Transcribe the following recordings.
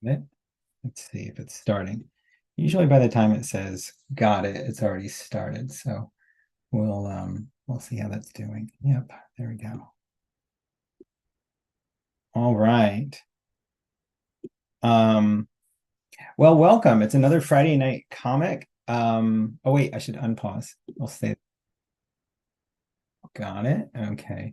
it. Let's see if it's starting. Usually by the time it says got it, it's already started. So we'll see how that's doing. Yep, there we go. All right. Well, welcome. It's another Friday night comic. Oh wait, I should unpause. I'll say got it. Okay.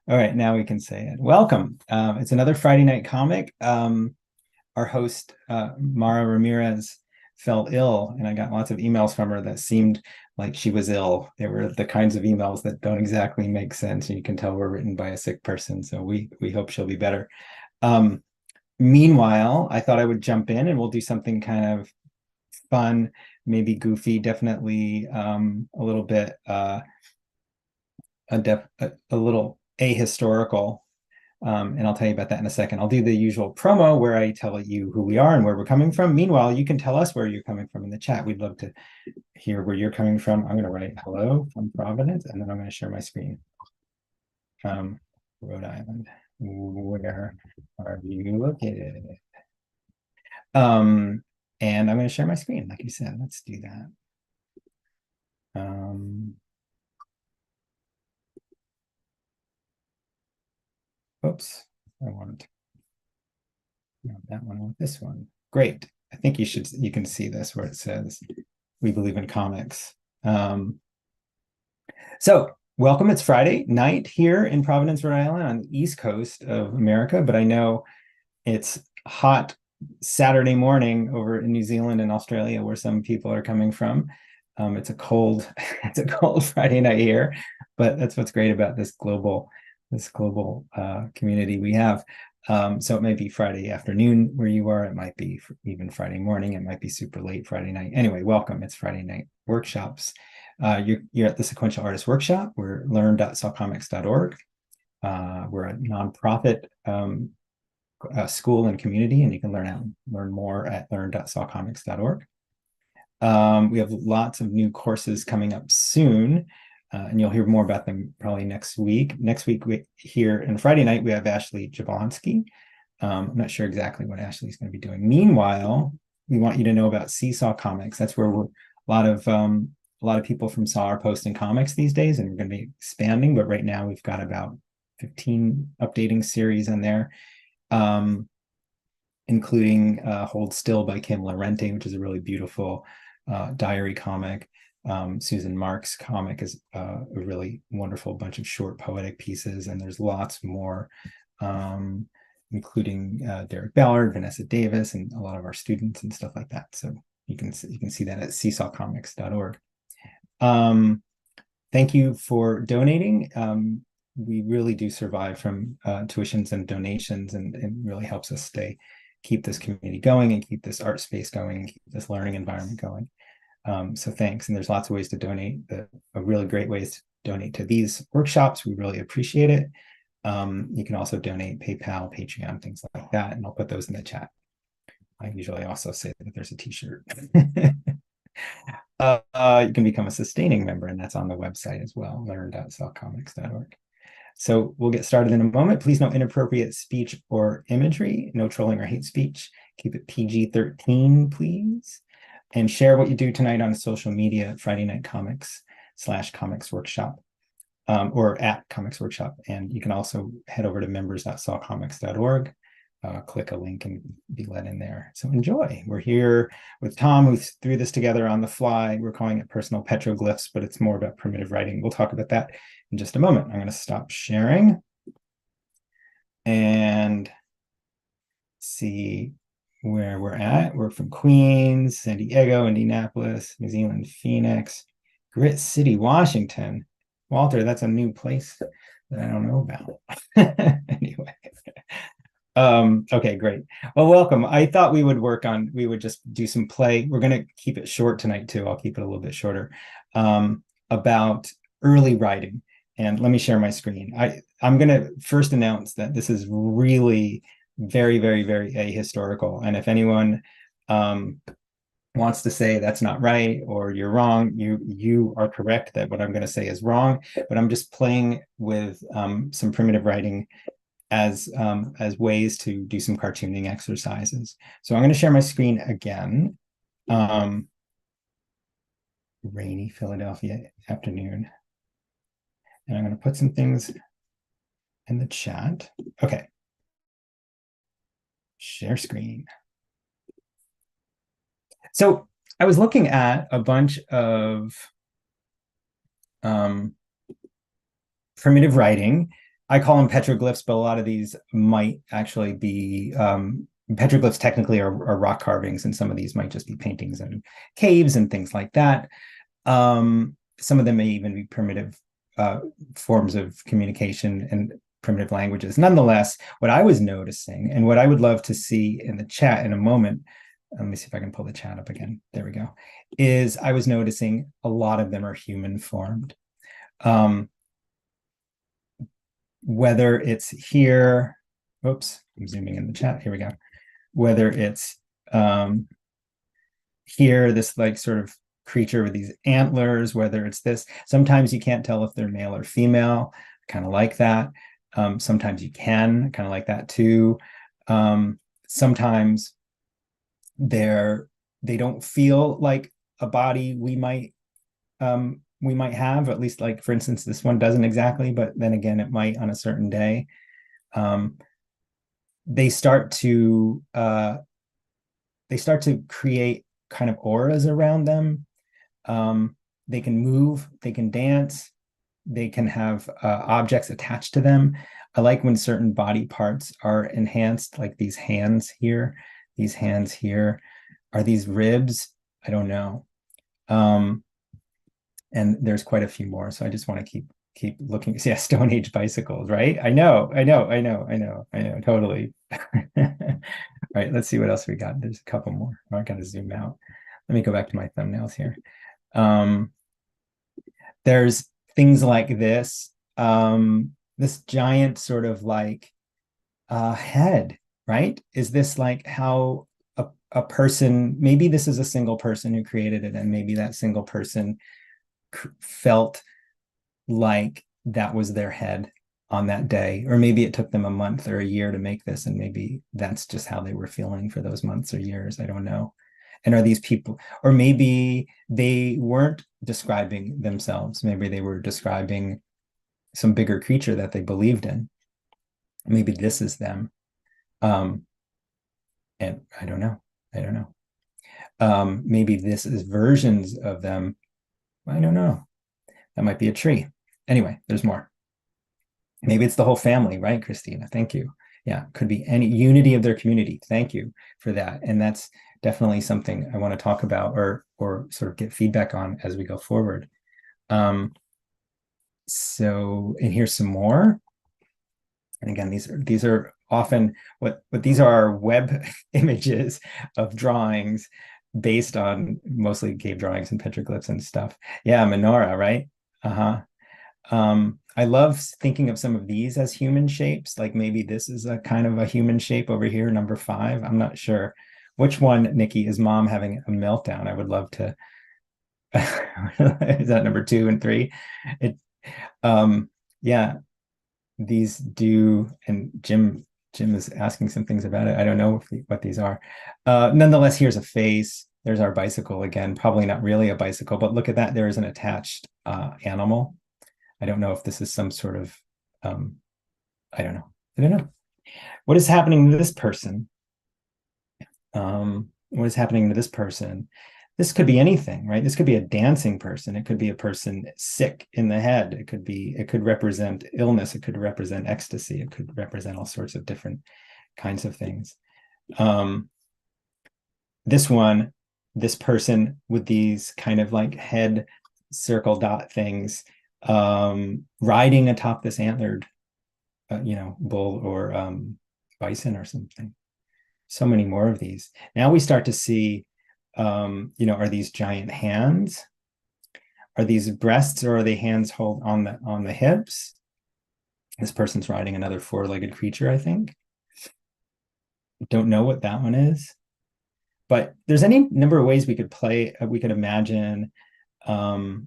All right, now we can say it. Welcome. It's another Friday night comic. Our host, Mara Ramirez, fell ill, and I got lots of emails from her that seemed like she was ill. They were the kinds of emails that don't exactly make sense, and you can tell were written by a sick person. So we hope she'll be better. Um, Meanwhile, I thought I would jump in and we'll do something kind of fun, maybe goofy, definitely a little bit a little ahistorical. And I'll tell you about that in a second. I'll do the usual promo where I tell you who we are and where we're coming from. Meanwhile, you can tell us where you're coming from in the chat. We'd love to hear where you're coming from. I'm going to write hello from Providence, and then I'm going to share my screen. Rhode Island. Where are you located? And I'm going to share my screen, like you said. Let's do that. Oops, I want not that one, I want this one. Great. I think you can see this where it says we believe in comics. So welcome. It's Friday night here in Providence, Rhode Island on the East Coast of America, but I know it's hot Saturday morning over in New Zealand and Australia where some people are coming from. It's a cold, it's a cold Friday night here, but that's what's great about this global community we have. So it may be Friday afternoon where you are. It might be even Friday morning. It might be super late Friday night. Anyway, welcome. It's Friday night workshops. You're at the Sequential Artists Workshop. We're learn.sawcomics.org. We're a nonprofit school and community, and you can learn more at learn.sawcomics.org. We have lots of new courses coming up soon, and you'll hear more about them probably next week. Next week, here on Friday night, we have Ashley Jablonski. I'm not sure exactly what Ashley's going to be doing. Meanwhile, we want you to know about Seesaw Comics. That's where a lot of people from Saw are posting comics these days, and we're going to be expanding. But right now, we've got about 15 updating series in there. Including Hold Still by Kim Lorente, which is a really beautiful diary comic. Susan Mark's comic is a really wonderful bunch of short poetic pieces, and there's lots more, including Derek Ballard, Vanessa Davis, and a lot of our students and stuff like that. So you can see that at seesawcomics.org. Thank you for donating. We really do survive from tuitions and donations, and it really helps us keep this community going and keep this art space going and keep this learning environment going. So thanks. And there's lots of ways to donate. A really great ways to donate to these workshops. We really appreciate it. You can also donate PayPal, Patreon, things like that. And I'll put those in the chat. I usually also say that there's a t-shirt. You can become a sustaining member, and that's on the website as well, learn.sawcomics.org. So we'll get started in a moment. Please no inappropriate speech or imagery, no trolling or hate speech. Keep it PG-13, please. And share what you do tonight on social media, Friday Night Comics /Comics Workshop, or at Comics Workshop. And you can also head over to members.sawcomics.org, click a link and be let in there. So enjoy. We're here with Tom, who threw this together on the fly. We're calling it personal petroglyphs, but it's more about primitive writing. We'll talk about that in just a moment. I'm going to stop sharing and see where we're at. We're from Queens, San Diego, Indianapolis, New Zealand, Phoenix, Grit City, Washington. Walter, that's a new place that I don't know about. Anyway. Okay, great. Well, welcome. I thought we would just do some play. We're going to keep it short tonight too. I'll keep it a little bit shorter, about early writing. And let me share my screen. I'm going to first announce that this is really very, very, very ahistorical. And if anyone wants to say that's not right or you're wrong, you are correct that what I'm going to say is wrong. But I'm just playing with some primitive writing as ways to do some cartooning exercises. So I'm going to share my screen again. Rainy Philadelphia afternoon. And I'm going to put some things in the chat. Okay. Share screen. So I was looking at a bunch of primitive writing. I call them petroglyphs, but a lot of these might actually be petroglyphs technically are rock carvings, and some of these might just be paintings in caves and things like that. Some of them may even be primitive forms of communication and primitive languages. Nonetheless, what I was noticing and what I would love to see in the chat in a moment, let me see if I can pull the chat up again. There we go. Is I was noticing a lot of them are human formed. Whether it's here, oops, I'm zooming in the chat. Here we go. Whether it's here, this like sort of creature with these antlers, whether it's this, sometimes you can't tell if they're male or female. Kind of like that. Sometimes you can, kind of like that too. Sometimes they don't feel like a body we might have, at least like, for instance, this one doesn't exactly, but then again, it might on a certain day. They start to create kind of auras around them. They can move, they can dance, they can have objects attached to them. I like when certain body parts are enhanced, like these hands here. These hands here. Are these ribs? I don't know. And there's quite a few more, so I just want to keep looking. Yeah, Stone Age bicycles, right? I know, totally. All right, let's see what else we got. There's a couple more. I got to zoom out. Let me go back to my thumbnails here. There's things like this, this giant sort of like head, right? Is this like how a person, maybe this is a single person who created it, and maybe that single person felt like that was their head on that day, or maybe it took them a month or a year to make this, and maybe that's just how they were feeling for those months or years. I don't know. And are these people, or maybe they weren't describing themselves, maybe they were describing some bigger creature that they believed in. Maybe this is them. And I don't know. Maybe this is versions of them. I don't know. That might be a tree. Anyway, there's more. Maybe it's the whole family, right, Christina? Thank you. Yeah, could be any unity of their community. Thank you for that. And that's definitely something I want to talk about or sort of get feedback on as we go forward. So, and here's some more. And again, these are often what these are web images of drawings based on mostly cave drawings and petroglyphs and stuff. Yeah, menorah, right? I love thinking of some of these as human shapes. Like maybe this is a kind of a human shape over here, number 5. I'm not sure. Which one, Nikki, is mom having a meltdown? I would love to. Is that number 2 and 3? Yeah, these do, and Jim is asking some things about it. I don't know what these are. Nonetheless, here's a face. There's our bicycle again, probably not really a bicycle, but look at that. There is an attached animal. I don't know if this is some sort of, I don't know. What is happening to this person? What is happening to this person? This could be anything, right? This could be a dancing person. It could be a person sick in the head. It could represent illness. It could represent ecstasy. It could represent all sorts of different kinds of things. This person with these kind of like head circle dot things, riding atop this antlered, bull or bison or something. So many more of these. Now we start to see, are these giant hands? Are these breasts, or are they hands hold on the hips? This person's riding another 4-legged creature, I think. Don't know what that one is. But there's any number of ways we could play, we could imagine, and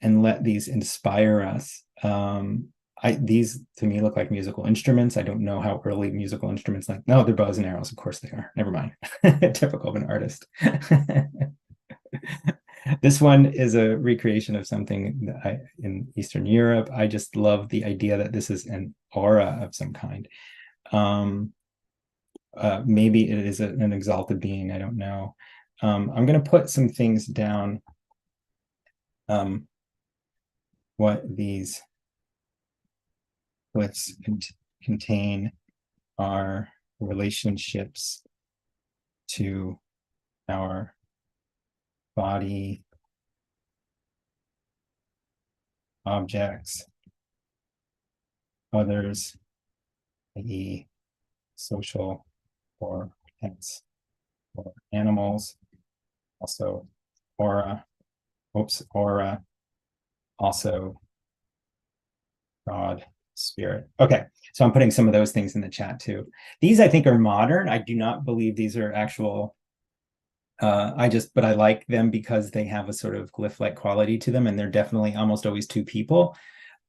let these inspire us. these to me look like musical instruments. I don't know how early musical instruments like, no, they're bows and arrows. Of course they are. Never mind. Typical of an artist. This one is a recreation of something in Eastern Europe. I just love the idea that this is an aura of some kind. Maybe it is an exalted being. I don't know. I'm going to put some things down. What these glyphs contain are relationships to our body, objects, others, i.e. social or pets or animals, also aura, also God, spirit. Okay, so I'm putting some of those things in the chat too. These I think are modern. I do not believe these are actual. But I like them because they have a sort of glyph-like quality to them, and they're definitely almost always two people.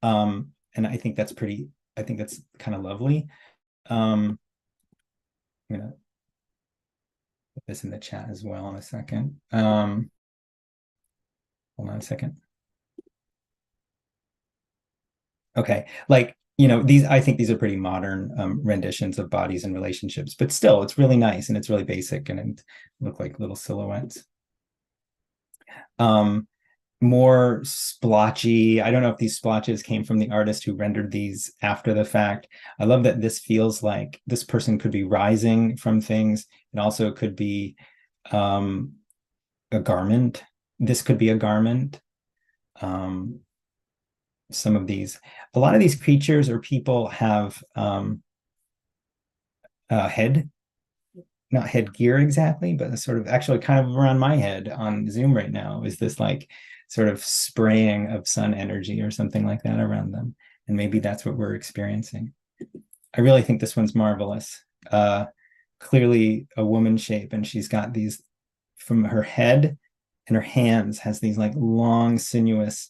And I think that's kind of lovely. I'm gonna put this in the chat as well in a second. Hold on a second. Okay, like, I think these are pretty modern renditions of bodies and relationships, but still, it's really nice and it's really basic and it look like little silhouettes. More splotchy. I don't know if these splotches came from the artist who rendered these after the fact. I love that this feels like this person could be rising from things. It also could be a garment. This could be a garment. Some of these, a lot of these creatures or people have not headgear exactly, but sort of actually kind of around my head on Zoom right now is this like sort of spraying of sun energy or something like that around them. And maybe that's what we're experiencing. I really think this one's marvelous. Clearly a woman shape, and she's got these from her head and her hands has these like long sinuous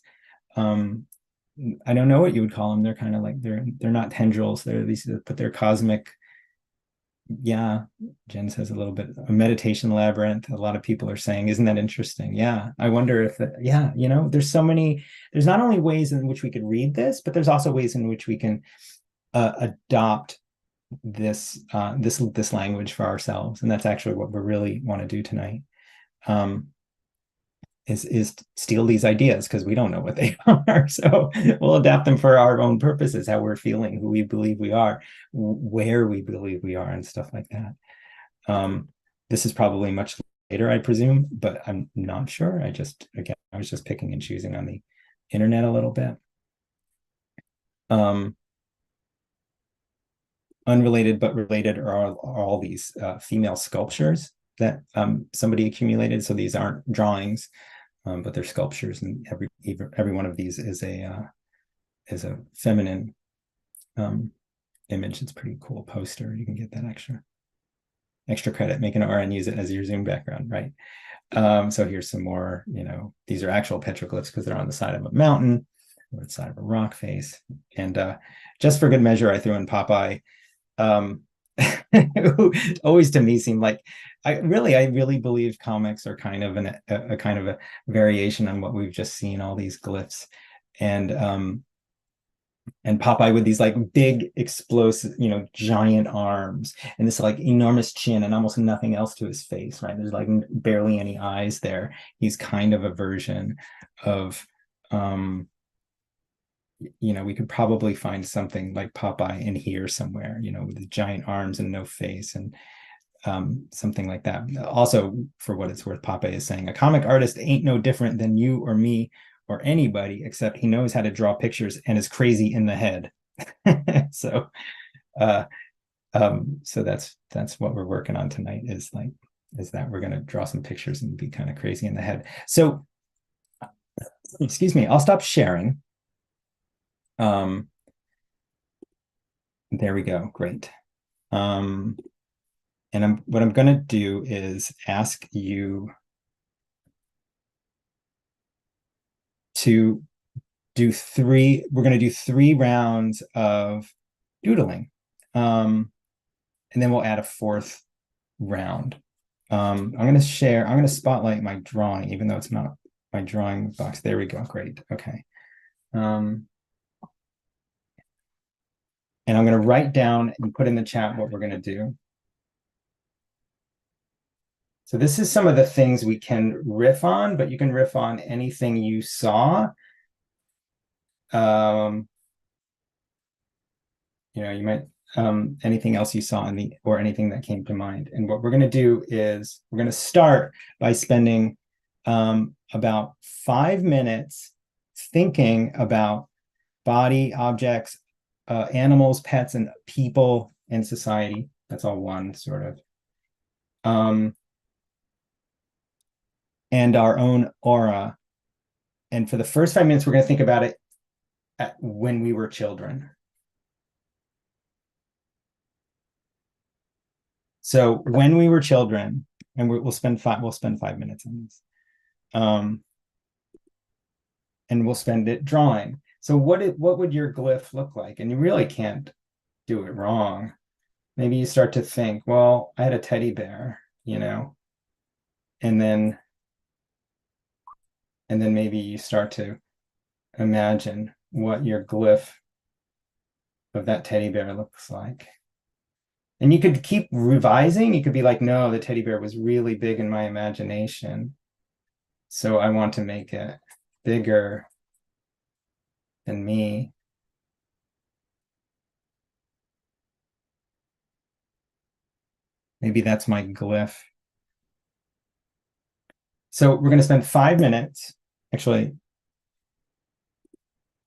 I don't know what you would call them. They're kind of like they're not tendrils. They're these, but they're cosmic. Yeah, Jen says a little bit a meditation labyrinth. A lot of people are saying, isn't that interesting? Yeah, I wonder if yeah, there's so many. There's not only ways in which we could read this, but there's also ways in which we can adopt this language for ourselves, and that's actually what we really want to do tonight. Is steal these ideas because we don't know what they are. So we'll adapt them for our own purposes, how we're feeling, who we believe we are, where we believe we are, and stuff like that. This is probably much later, I presume, but I'm not sure. I was just picking and choosing on the internet a little bit. Unrelated but related are all these female sculptures that somebody accumulated. So these aren't drawings. But they're sculptures, and every one of these is a feminine image. It's a pretty cool poster. You can get that extra credit, make an R and use it as your Zoom background, right? So here's some more. These are actual petroglyphs because they're on the side of a mountain or the side of a rock face. And just for good measure, I threw in Popeye. Who always to me seemed like I really believe comics are kind of a kind of a variation on what we've just seen, all these glyphs, and Popeye with these like big explosive, giant arms and this like enormous chin and almost nothing else to his face, right? There's like barely any eyes there. He's kind of a version of we could probably find something like Popeye in here somewhere, with the giant arms and no face and something like that. Also, for what it's worth, Popeye is saying a comic artist ain't no different than you or me or anybody, except he knows how to draw pictures and is crazy in the head. So that's what we're working on tonight is that we're going to draw some pictures and be kind of crazy in the head. So excuse me, I'll stop sharing. There we go. Great. And what I'm going to do is ask you to we're going to do 3 rounds of doodling. And then we'll add a 4th round. I'm going to spotlight my drawing, even though it's not my drawing box. There we go. Great. Okay. And I'm going to write down and put in the chat what we're going to do. So this is some of the things we can riff on, but you can riff on anything you saw. You might anything else you saw or anything that came to mind. And what we're going to do is we're going to start by spending about 5 minutes thinking about body, objects, animals, pets, and people in society. That's all one sort of. And our own aura. And for the first 5 minutes, we're going to think about it when we were children. So when we were children, and we'll spend 5 minutes on this. And we'll spend it drawing. So what would your glyph look like? And you really can't do it wrong. Maybe you start to think, well, I had a teddy bear, and then maybe you start to imagine what your glyph of that teddy bear looks like. And you could keep revising. You could be like, no, the teddy bear was really big in my imagination, so I want to make it bigger than me. Maybe that's my glyph. So we're going to spend 5 minutes, actually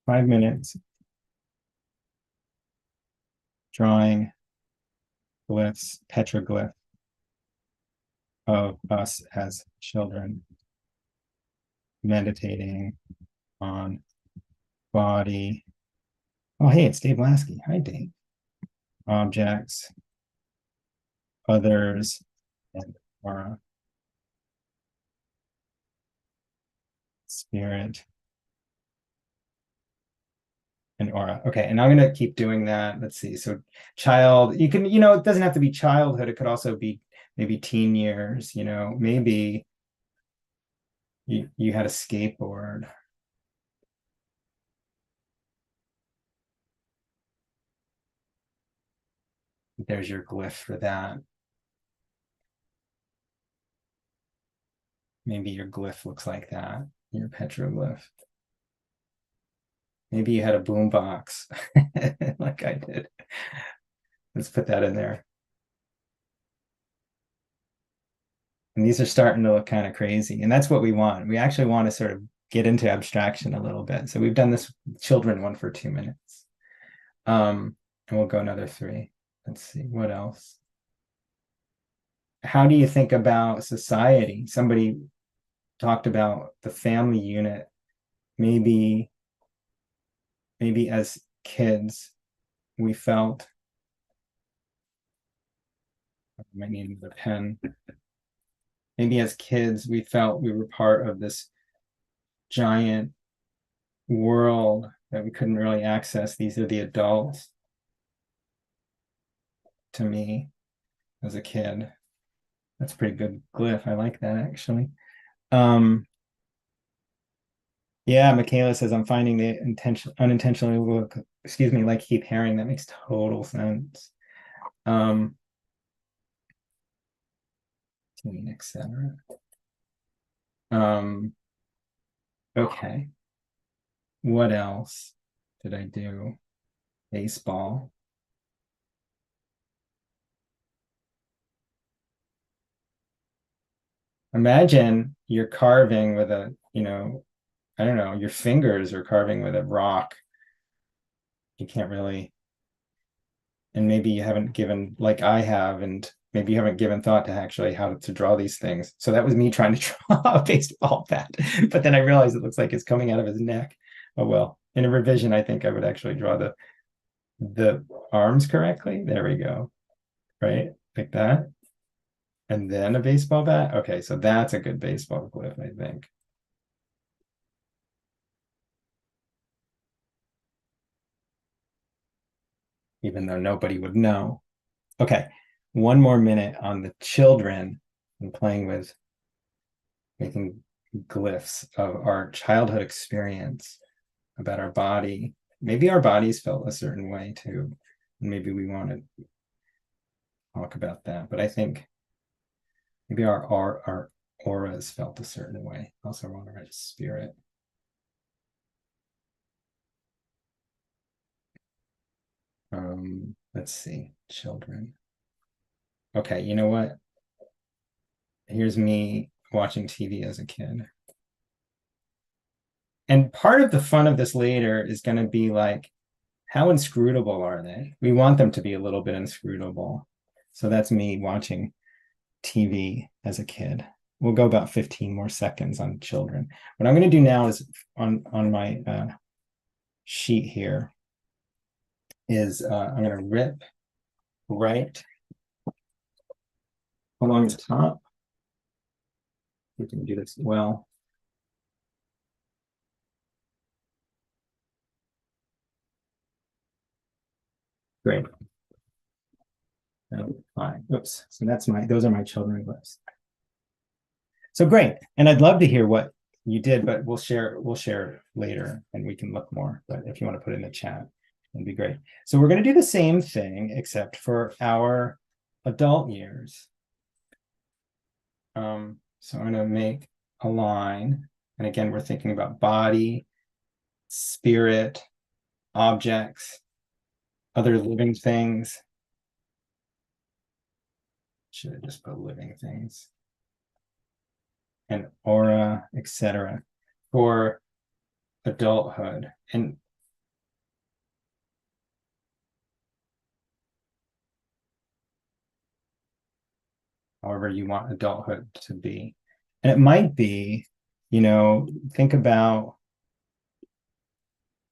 5 minutes drawing glyphs, petroglyph of us as children, meditating on body. Oh, hey, it's Dave Lasky. Hi, Dave. Objects, others, and aura. Spirit and aura. Okay, and I'm going to keep doing that. Let's see. So child, you can, it doesn't have to be childhood. It could also be maybe teen years, maybe you had a skateboard. There's your glyph for that. Maybe your glyph looks like that, your petroglyph. Maybe you had a boombox like I did. Let's put that in there. And these are starting to look kind of crazy. And that's what we want. We actually want to sort of get into abstraction a little bit. So we've done this children one for 2 minutes. And we'll go another 3. Let's see, what else? How do you think about society? Somebody talked about the family unit. Maybe as kids, we felt, I might need another pen. Maybe as kids, we felt we were part of this giant world that we couldn't really access. These are the adults to me as a kid. That's a pretty good glyph. I like that, actually. Yeah, Michaela says, I'm finding the unintentionally look, like Keith Haring. That makes total sense. Etc. Okay. What else did I do? Baseball. Imagine you're carving with a, I don't know, your fingers are carving with a rock. You can't really, and maybe you haven't given, like I have, and maybe you haven't given thought to actually how to draw these things. So that was me trying to draw a baseball bat, but then I realized it looks like it's coming out of his neck. Oh, well, in a revision, I think I would actually draw the arms correctly. There we go. Right? Like that. And then a baseball bat. Okay, so that's a good baseball glyph, I think. even though nobody would know. Okay, one more minute on the children and playing with making glyphs of our childhood experience about our body. Maybe our bodies felt a certain way too. And maybe we want to talk about that. But I think maybe our auras felt a certain way. Also, I want to write spirit. Let's see, children. Okay, you know what? Here's me watching TV as a kid. And part of the fun of this later is going to be like, how inscrutable are they? We want them to be a little bit inscrutable. So that's me watching TV as a kid. We'll go about 15 more seconds on children. What I'm going to do now is on my sheet here is I'm going to rip right along the top. You can do this well. Great. Fine. Oops. So those are my children glyphs. So great. And I'd love to hear what you did, but we'll share later and we can look more. But if you want to put it in the chat, it'd be great. So we're going to do the same thing, except for our adult years. So I'm going to make a line. And again, we're thinking about body, spirit, objects, other living things. Should have just put living things. And aura, etc. for adulthood. And however you want adulthood to be. And it might be, think about,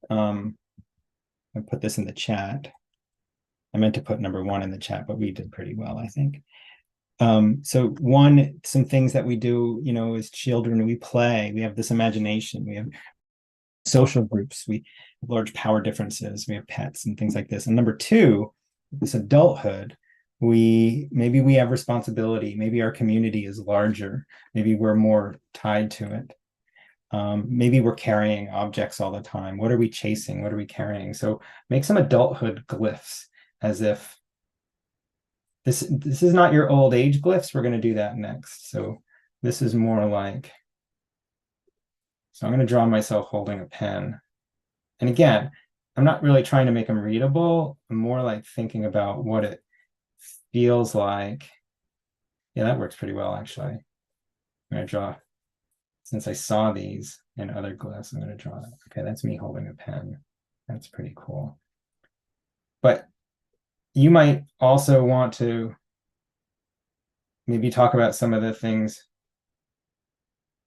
I put this in the chat. I meant to put number 1 in the chat, but we did pretty well, I think. So some things that we do, as children, we play, we have this imagination, we have social groups, we have large power differences, we have pets and things like this. And number 2, this adulthood, maybe we have responsibility, maybe our community is larger, maybe we're more tied to it. Maybe we're carrying objects all the time. What are we chasing? What are we carrying? So make some adulthood glyphs as if this is not your old age glyphs. We're going to do that next. So this is more like, so I'm going to draw myself holding a pen. And again, I'm not really trying to make them readable. I'm more like thinking about what it feels like. Yeah, that works pretty well, actually. I'm going to draw, since I saw these in other glyphs, I'm going to draw that. Okay, that's me holding a pen. That's pretty cool. But you might also want to maybe talk about some of the things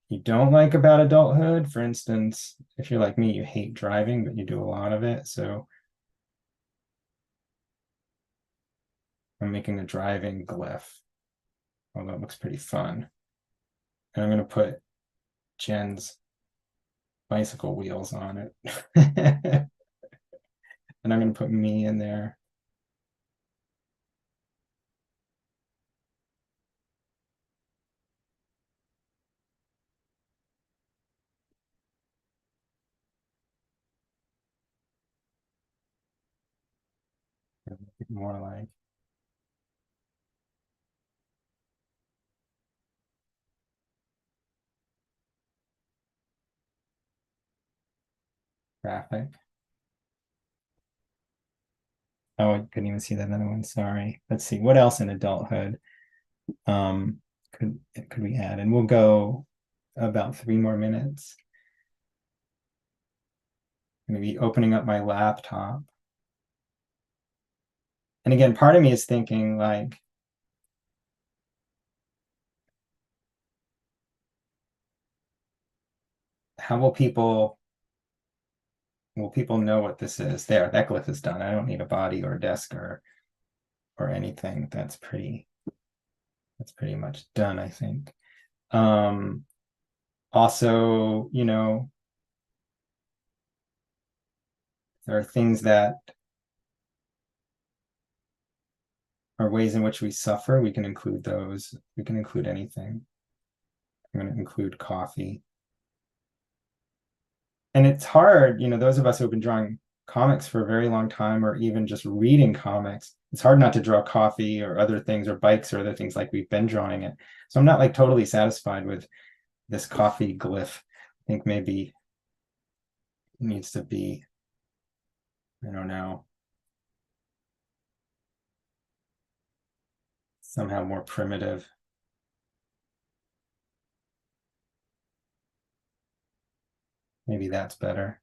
you don't like about adulthood. For instance, if you're like me, you hate driving, but you do a lot of it. So I'm making a driving glyph. Oh, that looks pretty fun. And I'm going to put Jen's bicycle wheels on it. And I'm going to put me in there. More like graphic. Oh, I couldn't even see that other one. Sorry. Let's see. What else in adulthood could we add? And we'll go about 3 more minutes. Maybe opening up my laptop. And again, part of me is thinking like, how will people know what this is? There, that glyph is done. I don't need a body or a desk or anything. That's pretty much done, I think. Also, there are things that or ways in which we suffer, we can include those. We can include anything. I'm going to include coffee. And it's hard, those of us who have been drawing comics for a very long time, or even just reading comics, it's hard not to draw coffee or other things, or bikes or other things like we've been drawing it. So I'm not like totally satisfied with this coffee glyph. I think maybe it needs to be, I don't know, somehow more primitive. Maybe that's better.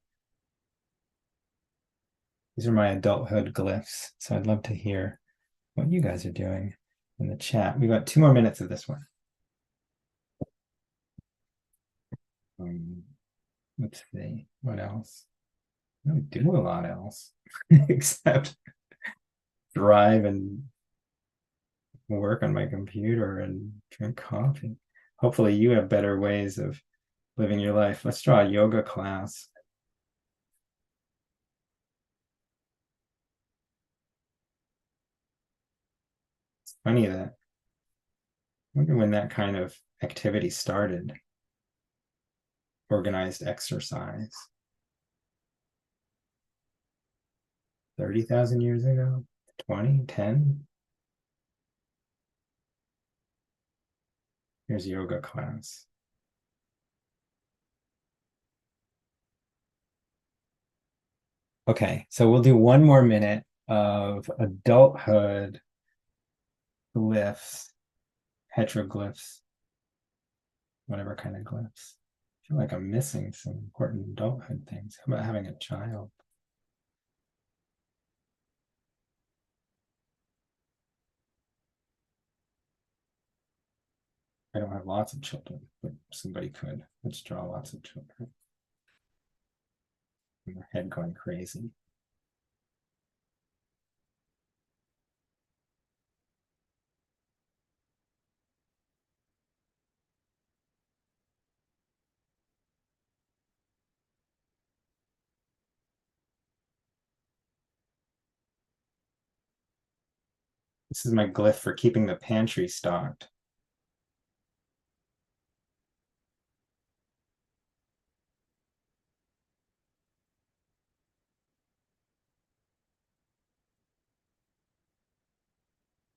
These are my adulthood glyphs. So I'd love to hear what you guys are doing in the chat. We've got 2 more minutes of this one. Let's see, what else? I don't do a lot else except drive and work on my computer and drink coffee. Hopefully you have better ways of living your life. Let's draw a yoga class. It's funny that, I wonder when that kind of activity started. Organized exercise. 30,000 years ago? 20, 10? Here's yoga class. Okay, so we'll do 1 more minute of adulthood glyphs, petroglyphs, whatever kind of glyphs. I feel like I'm missing some important adulthood things. How about having a child? I don't have lots of children, but somebody could. Let's draw lots of children. My head going crazy. This is my glyph for keeping the pantry stocked.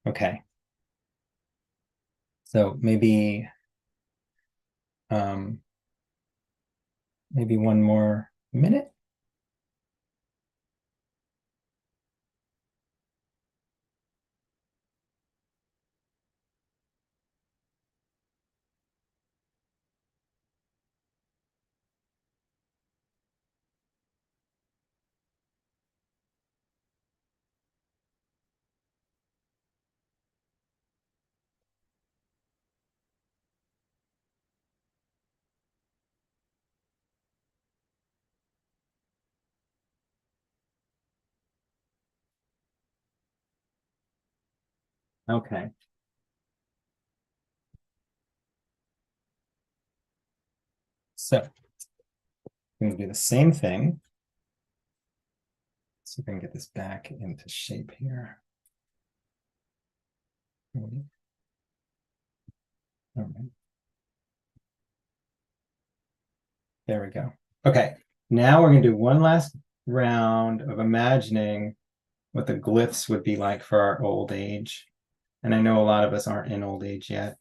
Okay. So maybe 1 more minute. Okay. So I'm going to do the same thing. See if I can get this back into shape here. All right. There we go. Okay, now we're going to do 1 last round of imagining what the glyphs would be like for our old age. And I know a lot of us aren't in old age yet.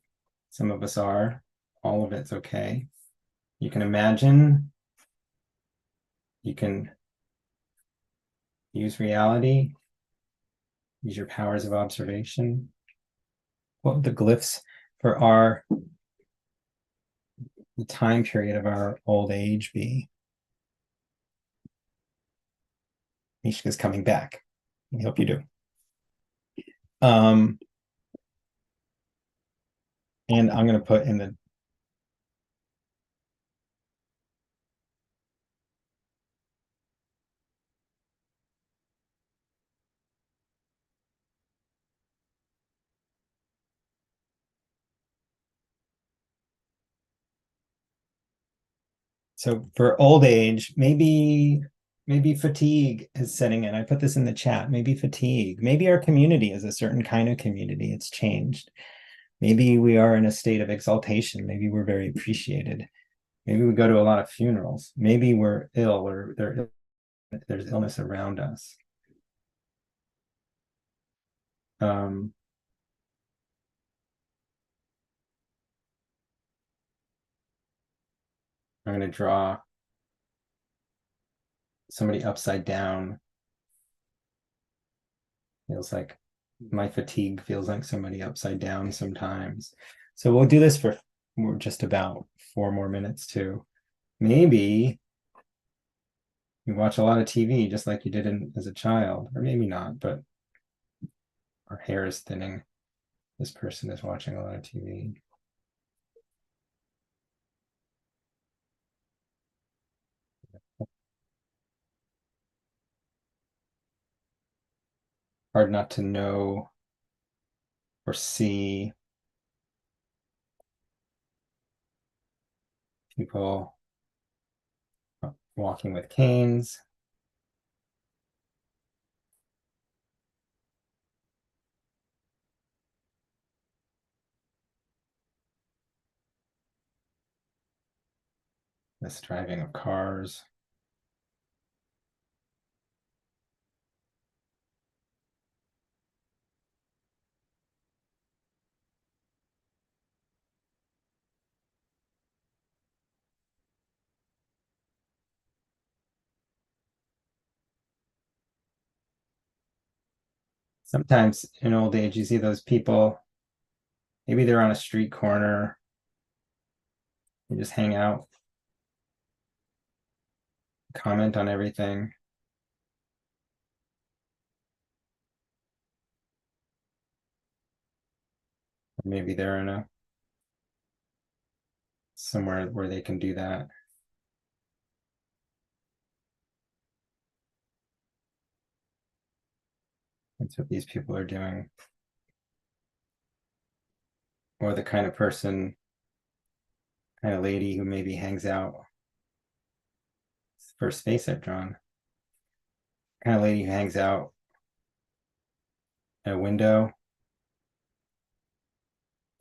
Some of us are. All of it's okay. You can imagine. You can use reality. Use your powers of observation. What would the glyphs for the time period of our old age be? Mishka's coming back. I hope you do. And I'm going to put in the so for old age, maybe Maybe fatigue is setting in. I put this in the chat. Maybe fatigue. Maybe our community is a certain kind of community. It's changed. Maybe we are in a state of exaltation. Maybe we're very appreciated. Maybe we go to a lot of funerals. Maybe we're ill or there's illness around us. Um, I'm going to draw somebody upside down. Feels like my fatigue feels like somebody upside down sometimes. So we'll do this for just about 4 more minutes too. Maybe you watch a lot of TV just like you did as a child, or maybe not, but our hair is thinning. This person is watching a lot of TV. Hard not to know or see people walking with canes. This driving of cars. Sometimes in old age, you see those people, maybe they're on a street corner, they just hang out, comment on everything. Or maybe they're in a somewhere where they can do that. That's what these people are doing. Or the kind of person, kind of lady who maybe hangs out. It's the first face I've drawn. Kind of lady who hangs out at a window,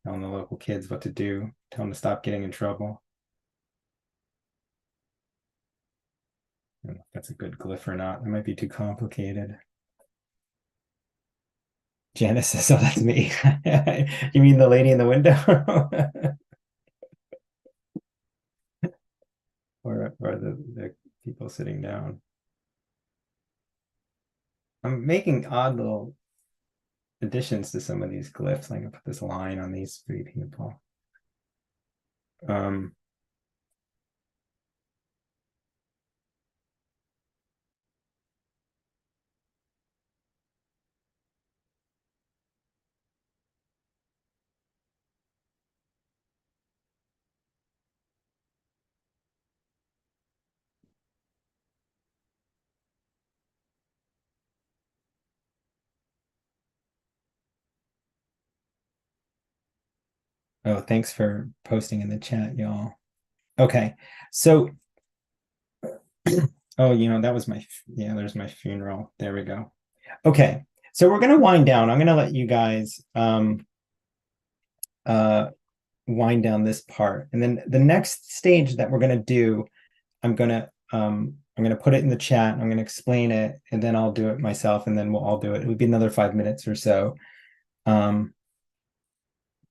telling the local kids what to do, tell them to stop getting in trouble. I don't know if that's a good glyph or not. It might be too complicated. Janice says, oh, that's me. You mean the lady in the window? or the people sitting down. I'm making odd little additions to some of these glyphs. Like I put this line on these three people. Oh, thanks for posting in the chat, y'all. Okay, so oh, that was yeah, there's my funeral. There we go. Okay, so we're gonna wind down. I'm gonna let you guys wind down this part, and then the next stage that we're gonna do, I'm gonna put it in the chat. I'm gonna explain it, and then I'll do it myself, and then we'll all do it. It would be another 5 minutes or so.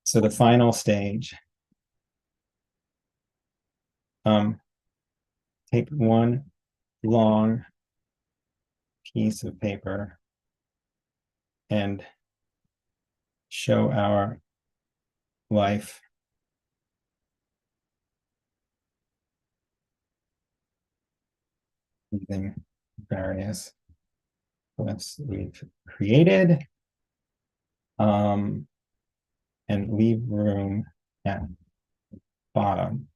So the final stage. Take one long piece of paper and show our life using various glyphs we've created, and leave room at bottom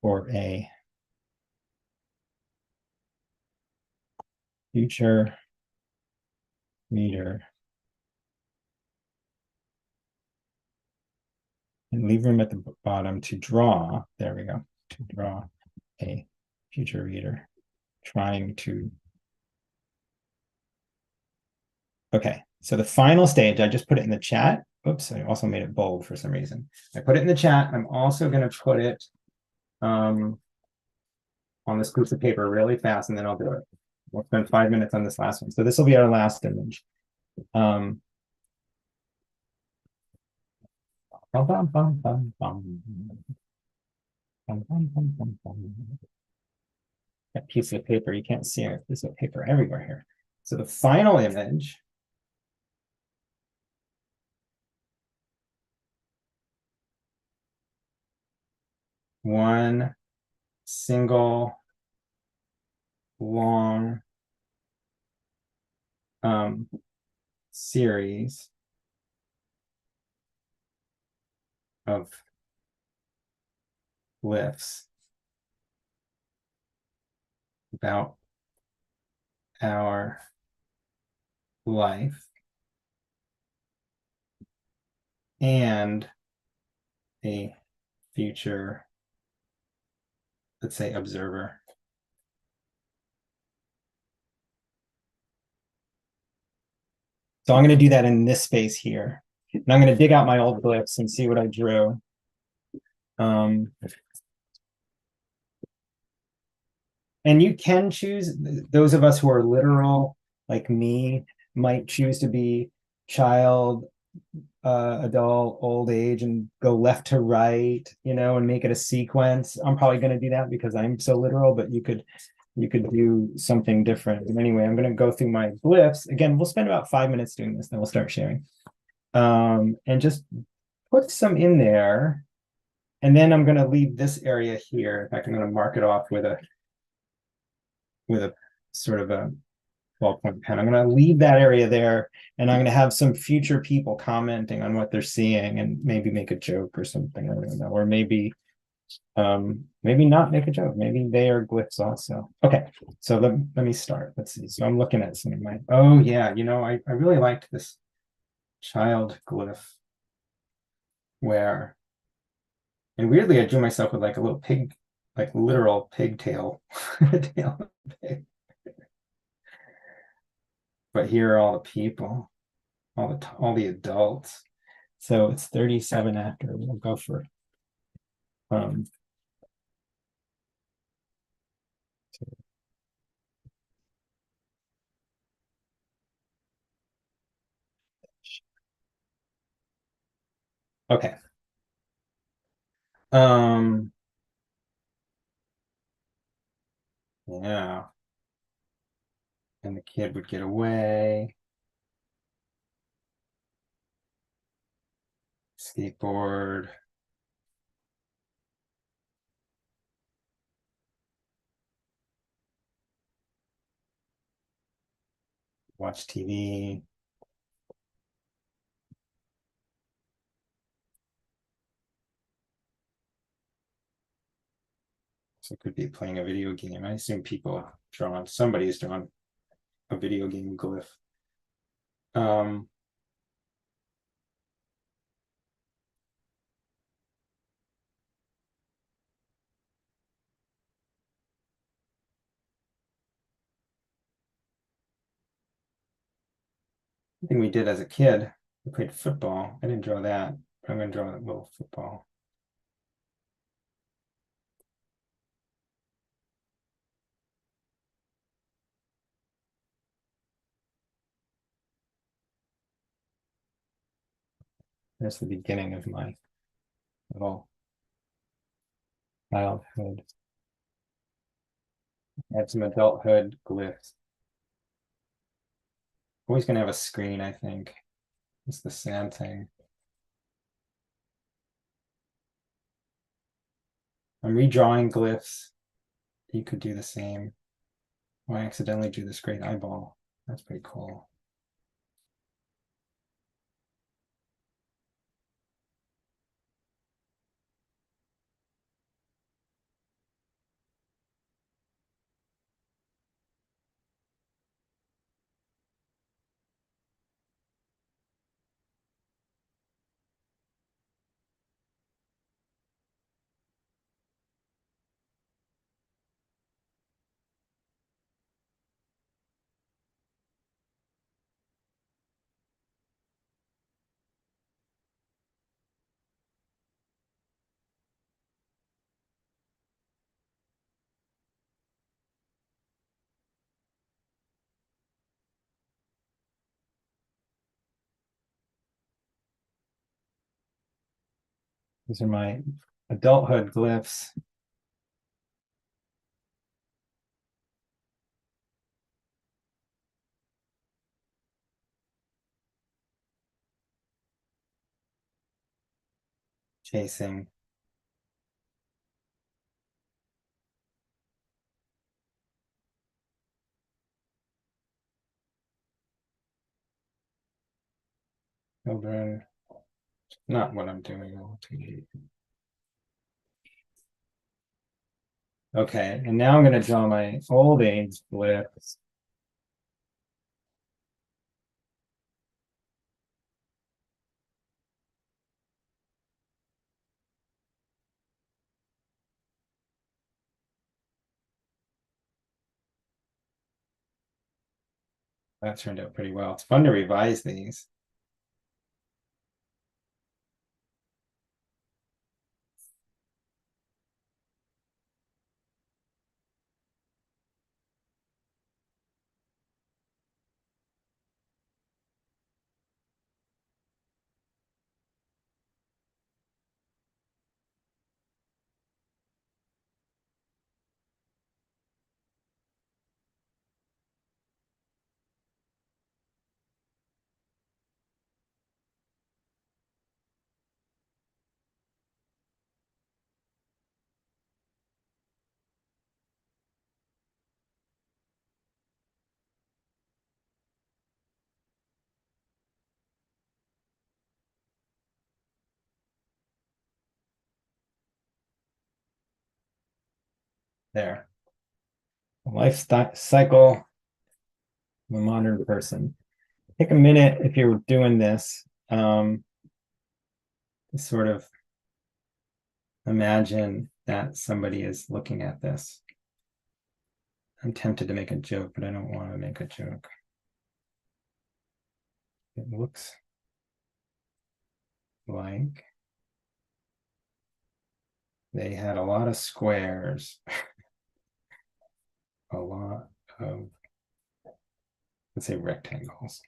for a future reader, and leave room at the bottom to draw, there we go, to draw a future reader trying to. Okay, so the final stage, I just put it in the chat. Oops, I also made it bold for some reason. I put it in the chat. I'm also going to put it on this piece of paper really fast, and then I'll do it. We'll spend 5 minutes on this last one. So this will be our last image. Bum, bum, bum, bum, bum, bum. Bum, bum, bum, bum, bum. That piece of paper, you can't see it. There's a paper everywhere here. So the final image, one single long series of glyphs about our life and a future, let's say, observer. So I'm going to do that in this space here. And I'm going to dig out my old glyphs and see what I drew. And you can choose, those of us who are literal, like me, might choose to be child, adult, old age, and go left to right, and make it a sequence. I'm probably going to do that because I'm so literal, but you could do something different. And anyway, I'm going to go through my glyphs. Again, we'll spend about 5 minutes doing this, then we'll start sharing. And just put some in there. And then I'm going to leave this area here. In fact, I'm going to mark it off with a sort of a ballpoint pen. I'm going to leave that area there, and I'm going to have some future people commenting on what they're seeing and maybe make a joke or something. I don't know, or maybe not make a joke. Maybe they are glyphs also. Okay, so let me start. Let's see. So I'm looking at some of my. Oh yeah, I really liked this child glyph where, and weirdly, I drew myself with like a little pig, like literal pigtail tail pig. But here are all the people, all the adults. So it's 37 after. We'll go for um okay. Yeah. And the kid would get away. Skateboard. Watch TV. So it could be playing a video game. I assume somebody's drawn a video game glyph. Thing we did as a kid, we played football. I didn't draw that, but I'm going to draw a little football. There's the beginning of my little childhood. I had some adulthood glyphs. Always going to have a screen, I think. It's the sad thing. I'm redrawing glyphs. You could do the same. Oh, I accidentally drew this great eyeball. That's pretty cool. These are my adulthood glyphs. Chasing. Children. Not what I'm doing. Okay, and now I'm going to draw my old age glyphs. That turned out pretty well. It's fun to revise these. There. Life cycle of a modern person. Take a minute if you're doing this, to sort of imagine that somebody is looking at this. I'm tempted to make a joke, but I don't want to make a joke. It looks like they had a lot of squares, a lot of, let's say, rectangles.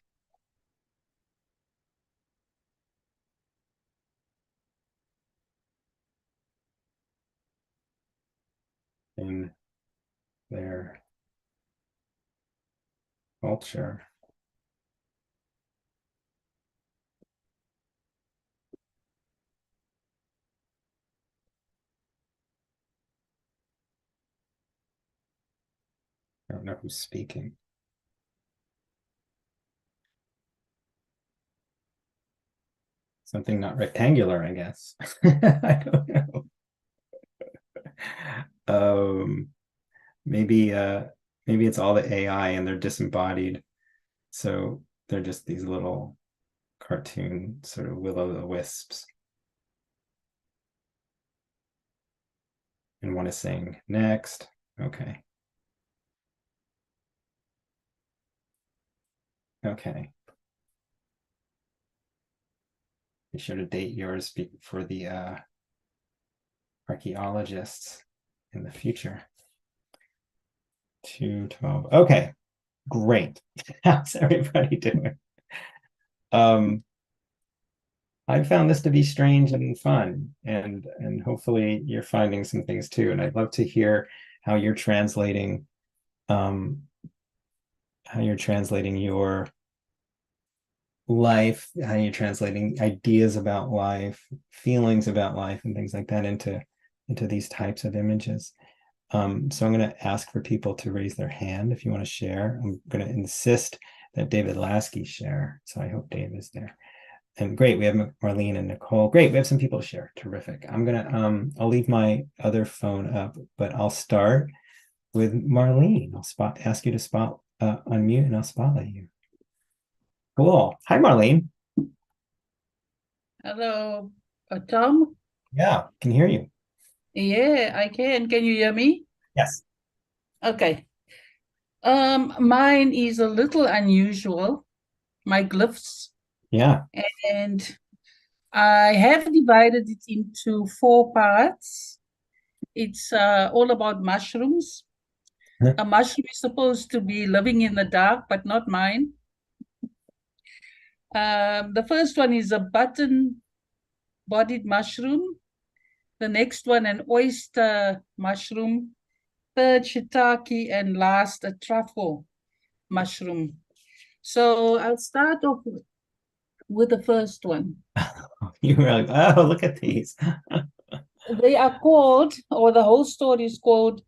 In their culture. I don't know who's speaking. Something not rectangular, I guess. I don't know. Maybe maybe it's all the AI and they're disembodied. So they're just these little cartoon sort of will-o'-the-wisps. And one is saying next. Okay. Okay. Be sure to date yours for the archaeologists in the future. 212. Okay, great. How's everybody doing? I found this to be strange and fun, and hopefully you're finding some things too. And I'd love to hear how you're translating your life, how you're translating ideas about life, feelings about life, and things like that into these types of images. So I'm going to ask for people to raise their hand if you want to share. I'm going to insist that David Lasky share. So I hope Dave is there. And great, we have Marlene and Nicole. Great, we have some people to share. Terrific. I'm gonna I'll leave my other phone up, but I'll start with Marlene. I'll ask you to unmute, and I'll spotlight you. Cool. Hi, Marlene. Hello, Tom. Yeah, can hear you. Yeah, I can. Can you hear me? Yes. Okay. Mine is a little unusual, my glyphs, Yeah. and I have divided it into 4 parts. It's all about mushrooms. A mushroom is supposed to be living in the dark, but not mine. The first one is a button-bodied mushroom. The next one, an oyster mushroom. Third, shiitake, and last, a truffle mushroom. So I'll start off with the first one. You were like, oh, look at these. They are called, or the whole story is called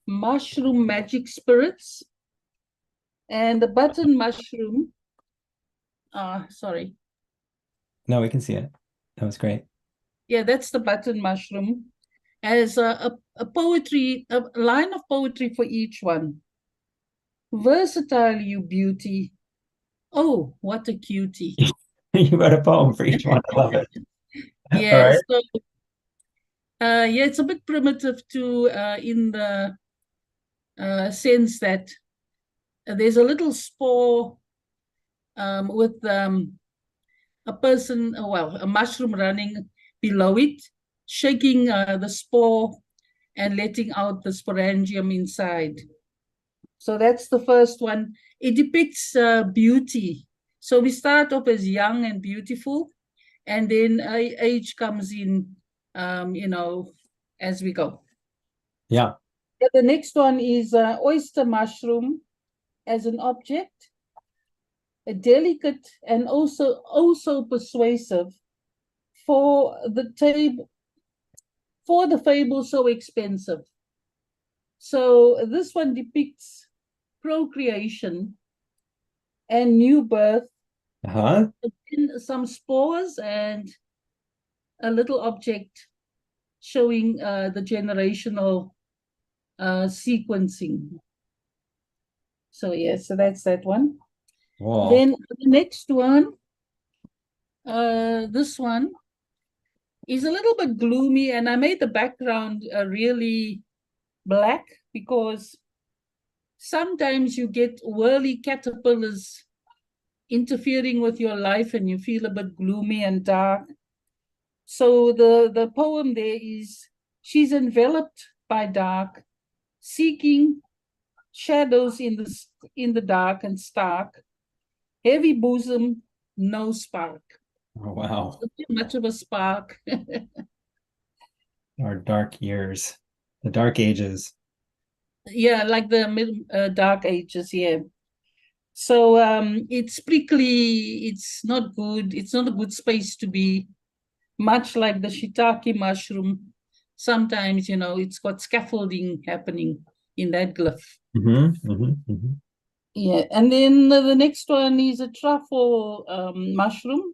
Mushroom Magic Spirits. And the button mushroom, sorry. No, we can see it. That was great. Yeah, that's the button mushroom. As a poetry, a line of poetry for each one. Versatile, you beauty. Oh, what a cutie. You wrote a poem for each one. I love it. All Yeah, right. so yeah, it's a bit primitive too, in the sense that there's a little spore with a person, well, a mushroom running below it, shaking the spore and letting out the sporangium inside. So that's the first one. It depicts beauty. So we start off as young and beautiful, and then age comes in, as we go. Yeah. The next one is oyster mushroom as an object, a delicate and also persuasive for the table, for the fable so expensive. So this one depicts procreation and new birth, Uh-huh. some spores and a little object showing the generational sequencing. So yeah, so that's that one. Whoa. Then the next one, this one is a little bit gloomy, and I made the background really black because sometimes you get whirly caterpillars interfering with your life and you feel a bit gloomy and dark. So the poem there is, she's enveloped by dark, seeking shadows in the dark and stark, heavy bosom, no spark. Oh, wow. Not too much of a spark. Our dark years, the dark ages. Yeah, like the dark ages, yeah. So it's prickly, it's not good, it's not a good space to be, much like the shiitake mushroom. Sometimes, it's got scaffolding happening in that glyph. Mm-hmm, mm-hmm, mm-hmm. Yeah, and then the next one is a truffle mushroom,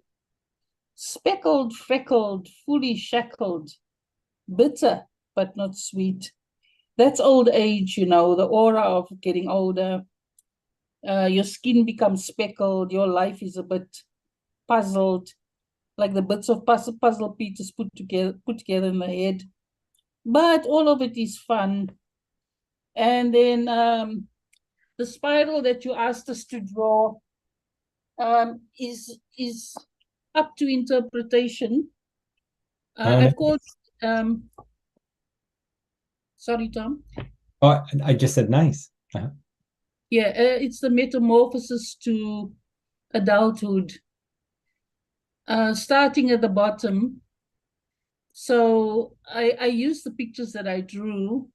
speckled, freckled, fully shackled, bitter but not sweet. That's old age, the aura of getting older. Your skin becomes speckled, your life is a bit puzzled, like the bits of puzzle pieces put together in the head. But all of it is fun. And then the spiral that you asked us to draw is up to interpretation. Oh, no. Of course, sorry, Tom. Oh, I just said nice. Uh-huh. Yeah, it's the metamorphosis to adulthood, starting at the bottom. So I use the pictures that I drew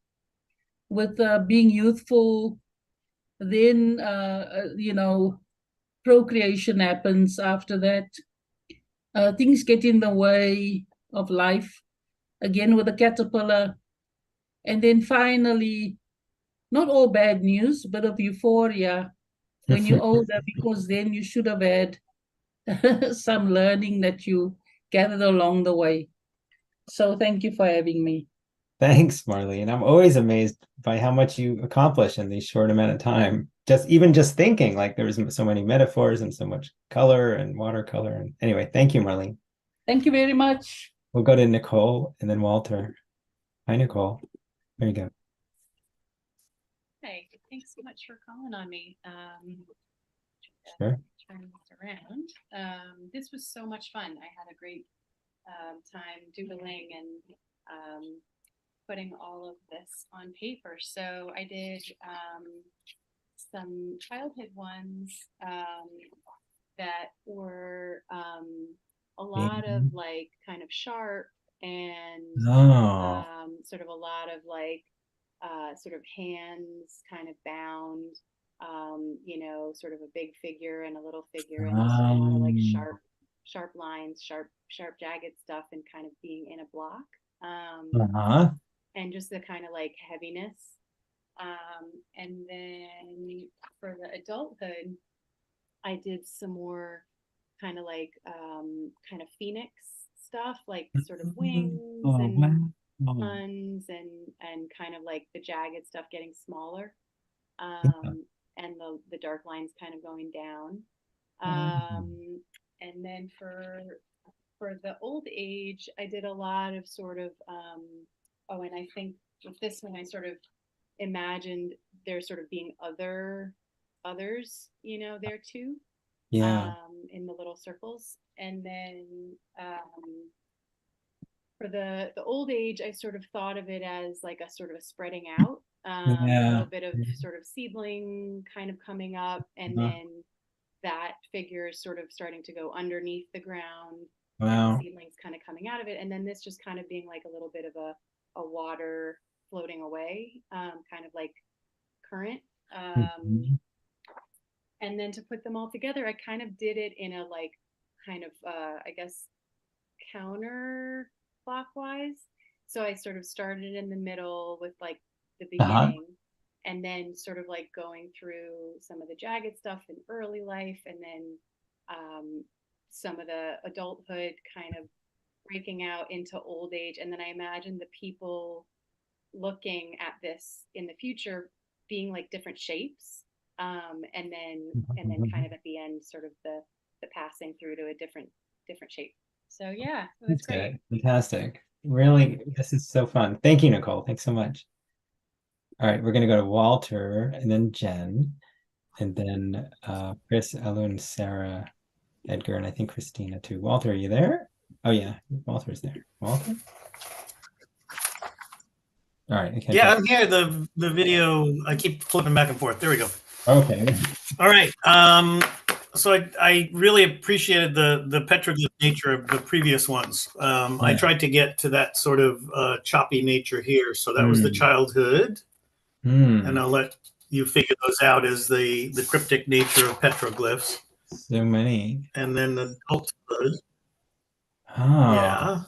with being youthful, then, procreation happens after that. Things get in the way of life, again with the caterpillar. And then finally, not all bad news, but of euphoria when you're older, because then you should have had some learning that you gathered along the way. So thank you for having me. Thanks, Marlene. I'm always amazed by how much you accomplish in these short amount of time. Just thinking, like there was so many metaphors and so much color and watercolor. And anyway, thank you, Marlene. Thank you very much. We'll go to Nicole and then Walter. Hi, Nicole. There you go. Hey, thanks so much for calling on me. Sure. Turn this around. This was so much fun. I had a great time doodling and putting all of this on paper. So I did some childhood ones that were a lot of like kind of sharp and Oh, sort of a lot of like sort of hands kind of bound, sort of a big figure and a little figure, and just a lot of like sharp lines, sharp jagged stuff, and kind of being in a block, uh-huh. and just the kind of like heaviness. And then for the adulthood, I did some more kind of like kind of phoenix stuff, like sort of wings Oh, and wow. suns, and kind of like the jagged stuff getting smaller, Yeah. and the dark lines kind of going down. Oh, And then for the old age, I did a lot of sort of oh, and I think with this one, I sort of imagined there sort of being others, there too, yeah. in the little circles. And then for the old age, I sort of thought of it as like a sort of a spreading out, a little Yeah. bit of sort of seedling kind of coming up, and Uh, then that figure is sort of starting to go underneath the ground, and the wow. seedlings kind of coming out of it, and then this just kind of being like a little bit of a water floating away, kind of like current. Mhm. And then to put them all together, I kind of did it in a like kind of I guess counterclockwise. So I sort of started in the middle with like the Uh-huh. beginning, and then sort of like going through some of the jagged stuff in early life, and then some of the adulthood kind of breaking out into old age. And then I imagine the people looking at this in the future being like different shapes, and then kind of at the end sort of the passing through to a different shape. So yeah, it was That's great. good. Fantastic. Really, this is so fun. Thank you, Nicole. Thanks so much. All right, we're going to go to Walter and then Jen, and then Chris, Ellen, Sarah, Edgar, and I think Christina too. Walter, are you there? Oh yeah, Walter's there. Walter? All right, I can't Yeah, tell. I'm here. The video, I keep flipping back and forth. There we go. Okay. All right. So I really appreciated the petroglyph nature of the previous ones. I Yeah. tried to get to that sort of choppy nature here. So that was the Hmm. childhood, and Hmm. I'll let you figure those out as the cryptic nature of petroglyphs, So many. and then the adulthood. Oh. Yeah.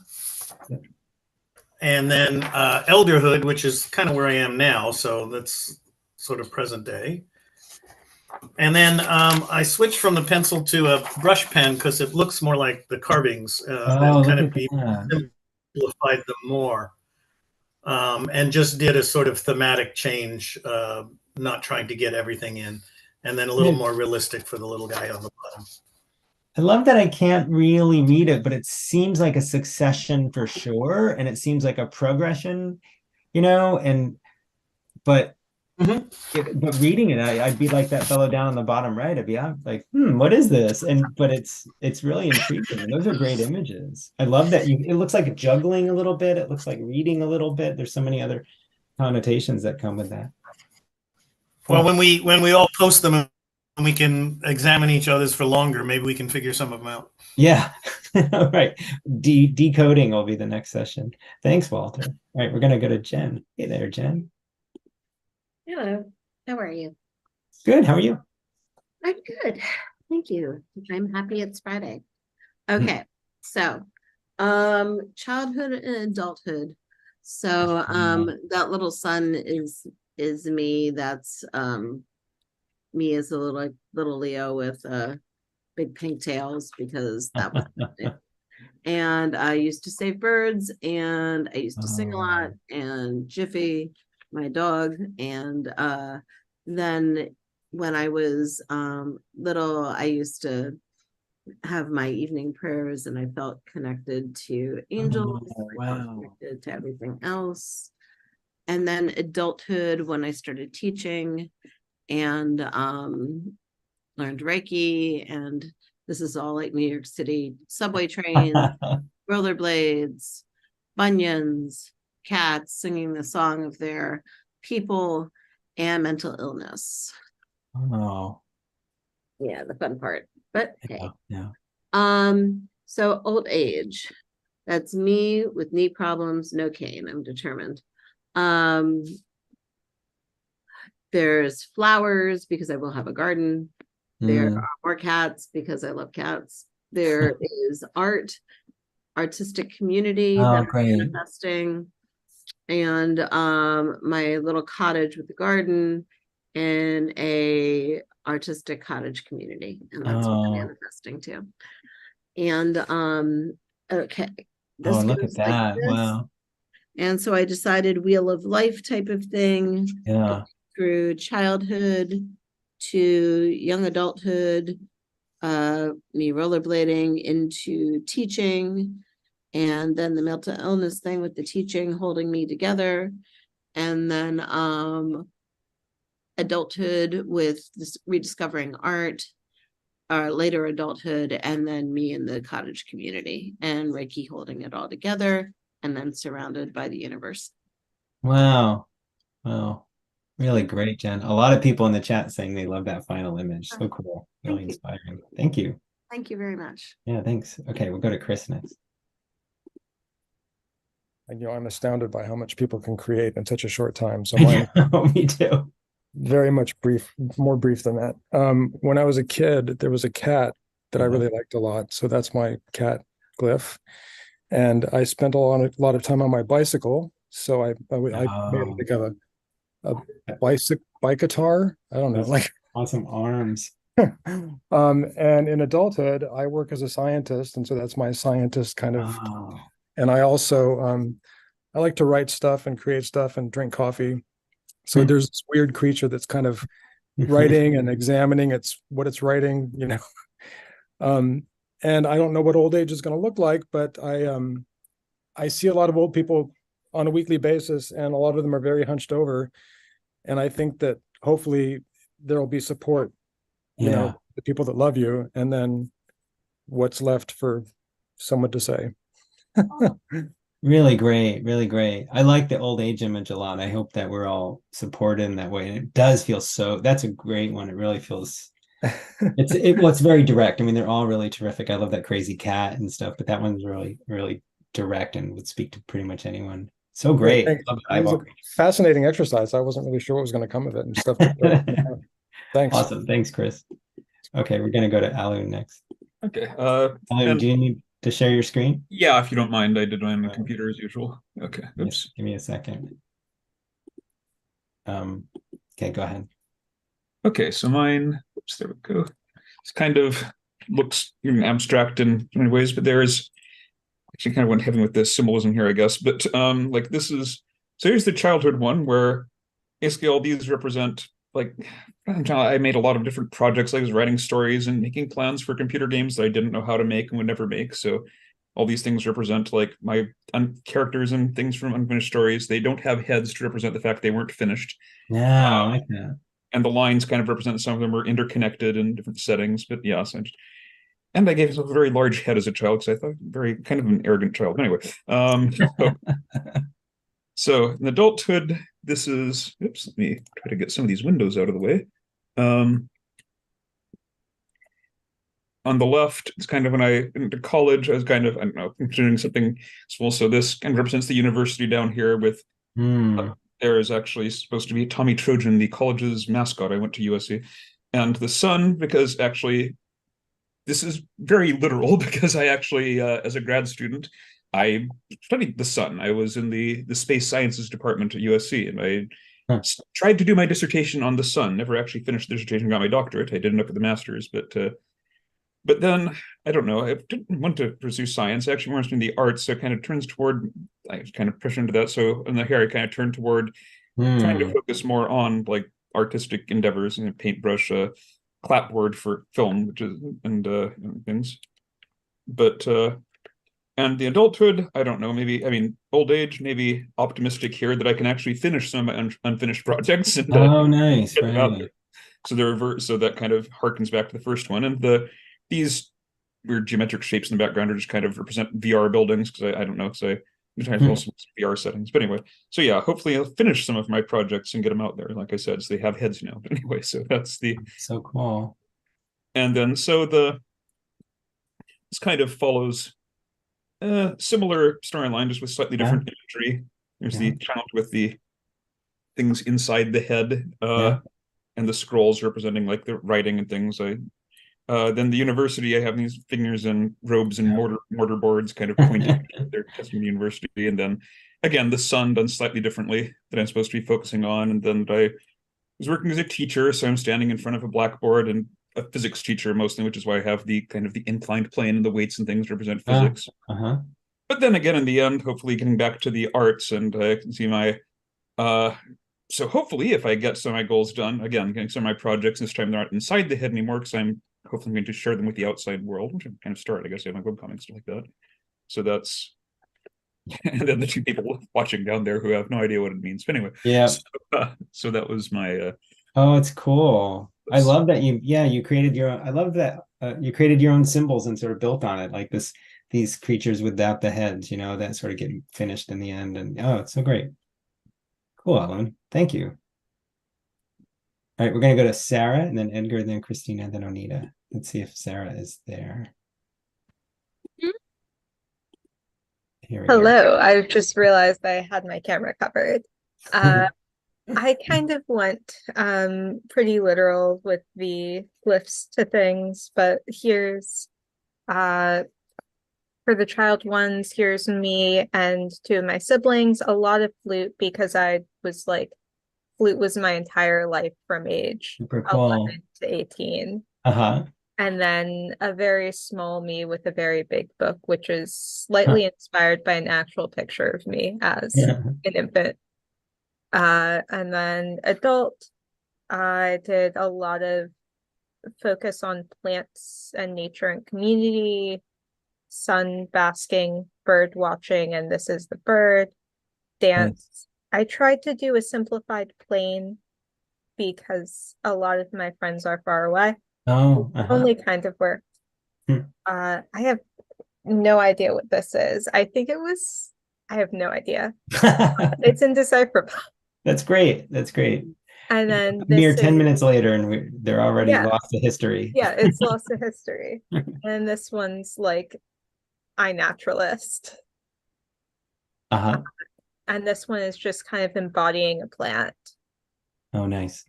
And then elderhood, which is kind of where I am now. So that's sort of present day. And then I switched from the pencil to a brush pen because it looks more like the carvings, Oh, and look kind at of be that. simplified them more, and just did a sort of thematic change, not trying to get everything in, and then a little Yeah. more realistic for the little guy on the bottom. I love that I can't really read it, but it seems like a succession for sure, and it seems like a progression, and but Mm-hmm. but reading it, I'd be like that fellow down on the bottom right. I'd be like, what is this? And but it's really intriguing. And those are great images. I love that it looks like juggling a little bit. It looks like reading a little bit. There's so many other connotations that come with that. Well, Cool. when we all post them and we can examine each other's for longer, maybe we can figure some of them out. Yeah. All right. Decoding will be the next session. Thanks, Walter. All right, we're gonna go to Jen. Hey there, Jen. Hello, how are you? Good. How are you? I'm good. Thank you. I'm happy it's Friday. Okay, so childhood and adulthood. So that little son is me. That's me as a little Leo with big pink tails because that was it. And I used to save birds and I used to sing a lot Oh, and Jiffy, my dog, and then when I was little, I used to have my evening prayers and I felt connected to angels. oh, I felt wow. connected to everything else. And then adulthood, when I started teaching and learned Reiki, and this is all like New York City subway trains, rollerblades, bunions, cats singing the song of their people, and mental illness. Oh, Yeah, the fun part. But yeah, hey. yeah. So old age. That's me with knee problems, no cane. I'm determined. There's flowers because I will have a garden. There are more cats because I love cats. There is art, artistic community that I'm great. manifesting, and my little cottage with the garden and a artistic cottage community, and that's what I'm manifesting too. And okay, this Look goes at like that. this. Wow. And so I decided wheel of life type of thing. Yeah. Through childhood to young adulthood, me rollerblading into teaching, and then the mental illness thing with the teaching holding me together, and then adulthood with this rediscovering art, later adulthood, and then me in the cottage community and Reiki holding it all together, and then surrounded by the universe. Wow. Wow. Really great, Jen. A lot of people in the chat saying they love that final image. So cool. Really inspiring. Thank you. Thank you very much. Yeah, thanks. Okay, we'll go to Chris next. And, I'm astounded by how much people can create in such a short time. So mine, me too. Very much brief, more brief than that. When I was a kid, there was a cat that I really liked a lot. So that's my cat glyph. And I spent a lot of time on my bicycle. So I made like a bike guitar. I don't know, like awesome arms. And in adulthood, I work as a scientist, and so that's my scientist kind of. And I also I like to write stuff and create stuff and drink coffee. So there's this weird creature that's kind of writing and examining what it's writing, and I don't know what old age is going to look like, but I see a lot of old people on a weekly basis, and a lot of them are very hunched over. And I think that hopefully there'll be support, the people that love you, and then what's left for someone to say. Really great, really great. I like the old age image a lot. I hope that we're all supported in that way. And it does feel that's a great one. It really feels it's very direct. I mean, they're all really terrific. I love that crazy cat and stuff, but that one's really, really direct and would speak to pretty much anyone. So great. It was a fascinating exercise. I wasn't really sure what was going to come of it and stuff. Thanks. Awesome. Thanks, Chris. Okay, we're going to go to Alu next. Okay. Alu, do you need to share your screen? Yeah, if you don't mind. I did it on the computer as usual. Okay. Oops. Yes, give me a second. Okay, go ahead. Okay, so mine, oops, there we go. It's kind of looks even abstract in many ways, but there is actually kind of went heavy with this symbolism here, I guess. But like this is, so here's the childhood one where basically all these represent like, I made a lot of different projects. I was writing stories and making plans for computer games that I didn't know how to make and would never make. So all these things represent like my characters and things from unfinished stories. They don't have heads to represent the fact they weren't finished. Yeah, I like that. And the lines kind of represent some of them are interconnected in different settings. But yeah, and I gave myself a very large head as a child because I thought very kind of an arrogant child. Anyway, so in adulthood, this is, oops, let me try to get some of these windows out of the way. On the left, it's kind of when I went into college, I was kind of, I don't know, doing something small. So this kind of represents the university down here with, there is actually supposed to be Tommy Trojan, the college's mascot. I went to USC. And the sun, because actually, this is very literal because I actually, as a grad student, I studied the sun. I was in the space sciences department at USC, and I tried to do my dissertation on the sun. Never actually finished the dissertation, got my doctorate. I didn't up at the master's, but then I don't know. I didn't want to pursue science. I actually wanted to do the arts, so it kind of turns toward. I was kind of pushed into that. So in the here, I kind of turned toward trying to focus more on like artistic endeavors and paintbrush, clapboard for film, which is and things. But and the adulthood, I don't know. Maybe old age. Maybe optimistic here that I can actually finish some of my unfinished projects. And, nice, right? So the reverse. So that kind of harkens back to the first one, and these weird geometric shapes in the background are just kind of represent VR buildings because I don't know, because I'm trying to also VR settings. But anyway, so yeah, hopefully I'll finish some of my projects and get them out there. Like I said, so they have heads now. But anyway, so that's so cool. And then so this kind of follows Similar storyline, just with slightly different imagery. There's the child with the things inside the head, and the scrolls representing like the writing and things. Then the university, I have these figures in robes and mortar boards kind of pointing at their testing the university. And then again, the sun done slightly differently that I'm supposed to be focusing on. And then I was working as a teacher, so I'm standing in front of a blackboard, and a physics teacher mostly, which is why I have the kind of the inclined plane and the weights and things represent physics. But then again, in the end, hopefully getting back to the arts, and I can see my so hopefully if I get some of my goals done, again, getting some of my projects, this time they're not inside the head anymore, because I'm hopefully going to share them with the outside world, which I'm kind of started, I guess, I have my webcomics, stuff like that. So that's, and then the two people watching down there who have no idea what it means. But anyway, so that was my oh, it's cool. I love that you created your own. I love that you created your own symbols and sort of built on it, like these creatures without the heads, that sort of get finished in the end. And oh, it's so great. Cool, Ellen. Thank you. All right, we're gonna go to Sarah, and then Edgar, then Christina, then Onita. Let's see if Sarah is there. Here we go. Hello, I just realized I had my camera covered. I kind of went pretty literal with the glyphs to things, but here's for the child ones, here's me and two of my siblings, a lot of flute, because I was like, flute was my entire life from age 11 to 18. And then a very small me with a very big book, which is slightly inspired by an actual picture of me as an infant. And then adult, I did a lot of focus on plants and nature and community, sun basking, bird watching, and this is the bird. Dance. I tried to do a simplified plane because a lot of my friends are far away. Only kind of worked. I have no idea what this is. I have no idea. It's indecipherable. That's great. That's great. And then mere 10 minutes later, and they're already lost to history. Yeah, it's lost to history. And this one's like iNaturalist. And this one is just kind of embodying a plant. Oh, nice.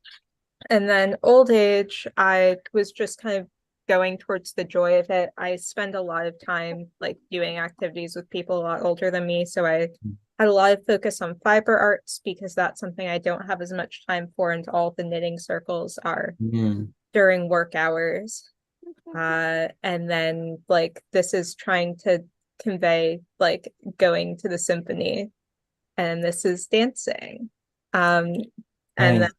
And then old age, I was just kind of going towards the joy of it. I spend a lot of time like doing activities with people a lot older than me. So I had a lot of focus on fiber arts because that's something I don't have as much time for, and all the knitting circles are during work hours. And then like this is trying to convey like going to the symphony, and this is dancing. And then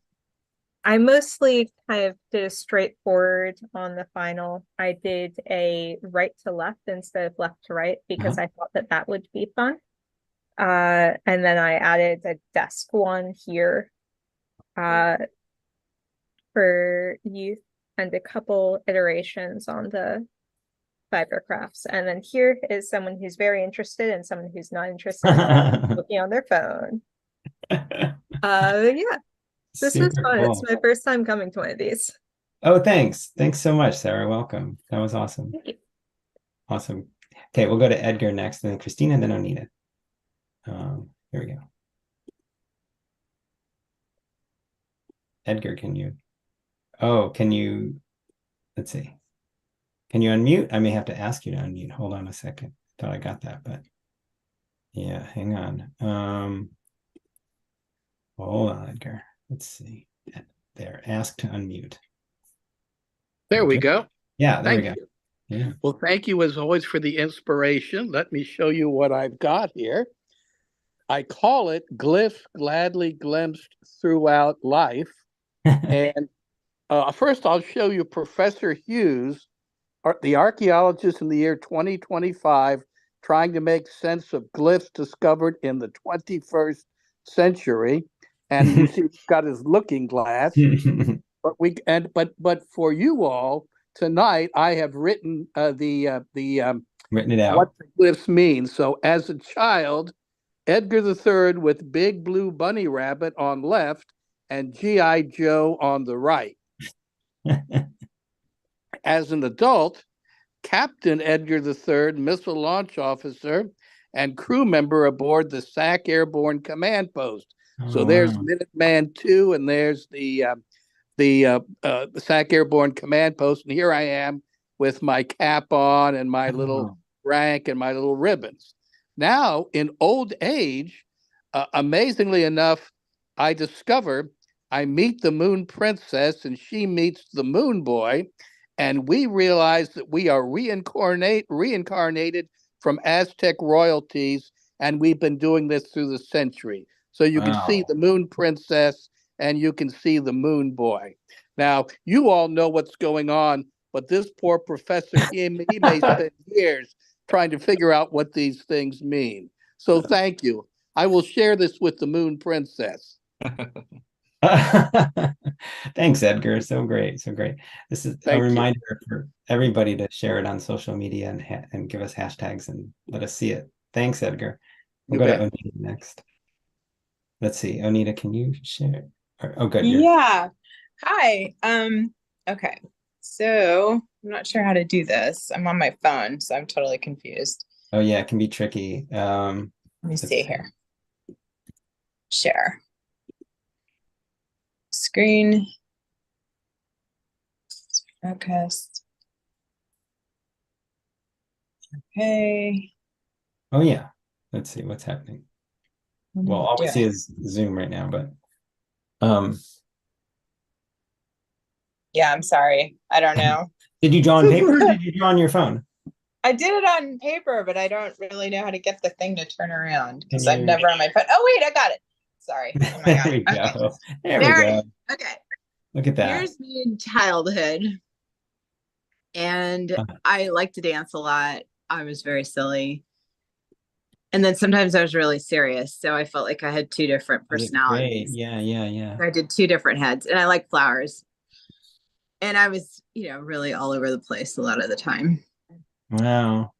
I mostly kind of did a straightforward on the final. I did a right to left instead of left to right because I thought that would be fun. And then I added a desk one here for youth and a couple iterations on the fiber crafts. And then here is someone who's very interested and someone who's not interested in looking on their phone. Yeah. This was fun. Cool. It's my first time coming to one of these. Oh, thanks. Thanks so much, Sarah. Welcome. That was awesome. Thank you. Awesome. Okay, we'll go to Edgar next, and then Christina, then Onita. Here we go. Edgar, can you? Let's see. Can you unmute? I may have to ask you to unmute. Hold on a second. Thought I got that, but yeah, hang on. Hold on, Edgar. Let's see. There, ask to unmute. There we go. Yeah, there we go. Yeah. Well, thank you as always for the inspiration. Let me show you what I've got here. I call it Glyph Gladly Glimpsed Throughout Life. And first I'll show you Professor Hughes, the archaeologist in the year 2025, trying to make sense of glyphs discovered in the 21st century. And you see he's got his looking glass. But for you all tonight, I have written written it out. What the glyphs mean. So as a child, Edgar III with Big Blue Bunny Rabbit on left and G.I. Joe on the right. As an adult, Captain Edgar III, missile launch officer, and crew member aboard the SAC Airborne Command Post. So Oh, there's wow. Minuteman II, and there's the SAC Airborne Command Post, and here I am with my cap on and my little rank and my little ribbons. Now, in old age, amazingly enough, I discover I meet the Moon Princess and she meets the Moon Boy, and we realize that we are reincarnated from Aztec royalties, and we've been doing this through the century. So you can see the Moon Princess and you can see the Moon Boy. Now, you all know what's going on, but this poor professor, he may spend years trying to figure out what these things mean. So thank you. I will share this with the Moon Princess. Thanks, Edgar. So great. So great. This is a reminder for everybody to share it on social media and give us hashtags and let us see it. Thanks, Edgar. We'll go to Onita next. Let's see. Onita, can you share? Oh, good. Yeah. Hi. Okay. So I'm not sure how to do this. I'm on my phone, so I'm totally confused. Oh yeah, it can be tricky. Let me see here. Share. Screen. Focus. Okay. Oh yeah. Let's see what's happening. Well, all we see is Zoom right now, but yeah, I'm sorry. I don't know. Did you draw on paper or did you draw on your phone? I did it on paper, but I don't really know how to get the thing to turn around because I'm never on my phone. Oh, wait, I got it. Sorry. Oh my God. There we go. Okay. There we go. Okay. Look at that. Here's me in childhood. And I liked to dance a lot. I was very silly. And then sometimes I was really serious. So I felt like I had two different personalities. Great. Yeah. I did two different heads, and I like flowers. And I was, really all over the place a lot of the time. Wow.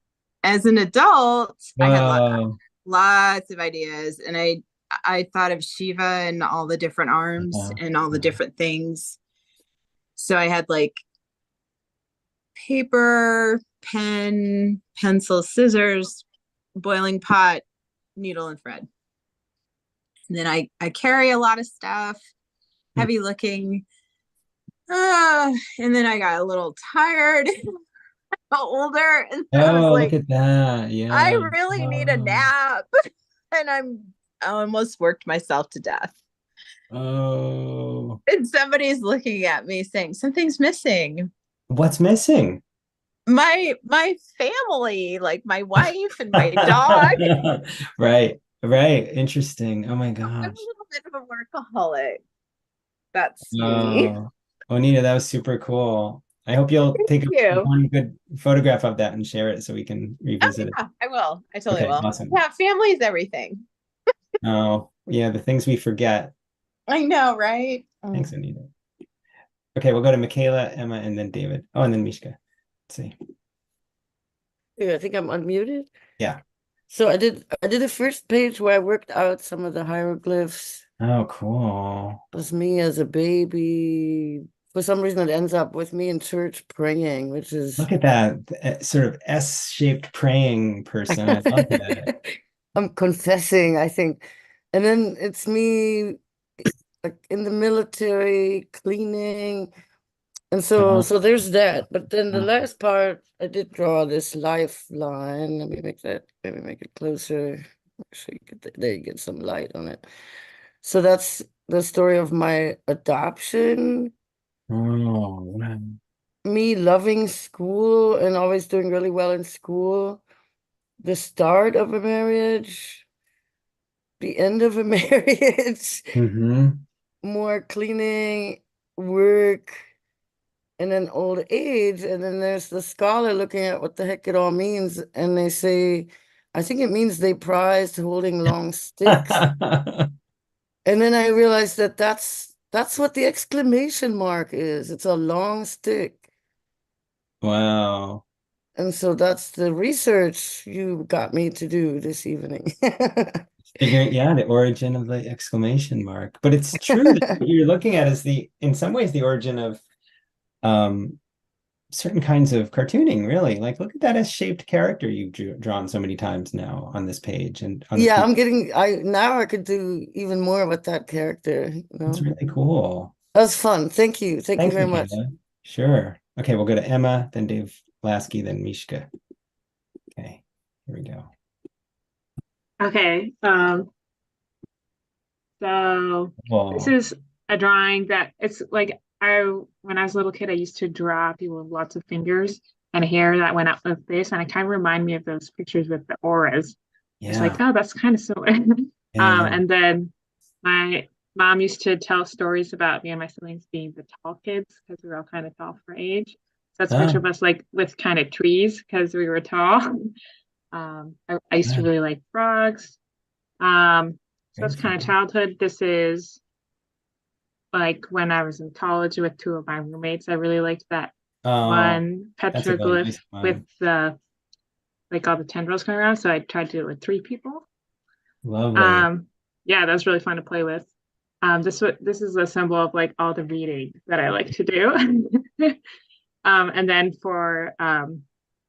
As an adult, I had lots of ideas, and I thought of Shiva and all the different arms and all the different things. So I had like paper, pen, pencil, scissors, boiling pot, needle, and thread. And then I carry a lot of stuff, heavy looking. And then I got a little tired, older, and I was like, look at that. Yeah. I really need a nap. And I almost worked myself to death. Oh. And somebody's looking at me saying, something's missing. What's missing? My family, like my wife and my dog. Right. Interesting. Oh my gosh. I'm a little bit of a workaholic. That's me. Onita, that was super cool. I hope you'll take one good photograph of that and share it so we can revisit it. I will. I totally will. Awesome. Yeah, family is everything. Oh, yeah, the things we forget. I know, right? Thanks, Onita. Okay, we'll go to Michaela, Emma, and then David. Oh, and then Mishka. Let's see. Yeah, I think I'm unmuted. Yeah. So I did the first page where I worked out some of the hieroglyphs. Oh, cool. It was me as a baby. For some reason, it ends up with me in church praying, which is... Look at that sort of S-shaped praying person. I love that. I'm confessing, I think. And then it's me like in the military, cleaning. And so there's that. But then the last part, I did draw this lifeline. Let me make it closer. Actually, there you get some light on it. So that's the story of my adoption. Oh, wow. Me loving school and always doing really well in school. The start of a marriage. The end of a marriage. More cleaning, work. And then old age, and then there's the scholar looking at what the heck it all means, and they say, I think it means they prized holding long sticks. And then I realized that that's what the exclamation mark is. It's a long stick. Wow. And so that's the research you got me to do this evening. Figuring, the origin of the exclamation mark. But it's true that what you're looking at is in some ways the origin of certain kinds of cartooning, really. Like, look at that S-shaped character you've drawn so many times now on this page and on Yeah, I'm getting. Now I could do even more with that character. You know? That's really cool. That was fun. Thank you. Thank you Thanks, very much. Michaela. Sure. Okay, we'll go to Emma, then Dave Lasky, then Mishka. Okay, here we go. Okay. So this is a drawing that it's like when I was a little kid, I used to draw people with lots of fingers and hair that went up with this, and it kind of reminded me of those pictures with the auras. It's like, oh, that's kind of similar. And then my mom used to tell stories about me and my siblings being the tall kids because we were all kind of tall for age. So that's a picture of us like with kind of trees because we were tall. I used to really like frogs. So that's kind of childhood. This is like when I was in college with two of my roommates. I really liked that one petroglyph nice with the like all the tendrils going around. So I tried to do it with 3 people. Lovely. Yeah, that was really fun to play with. This is a symbol of like all the reading that I like to do. And then for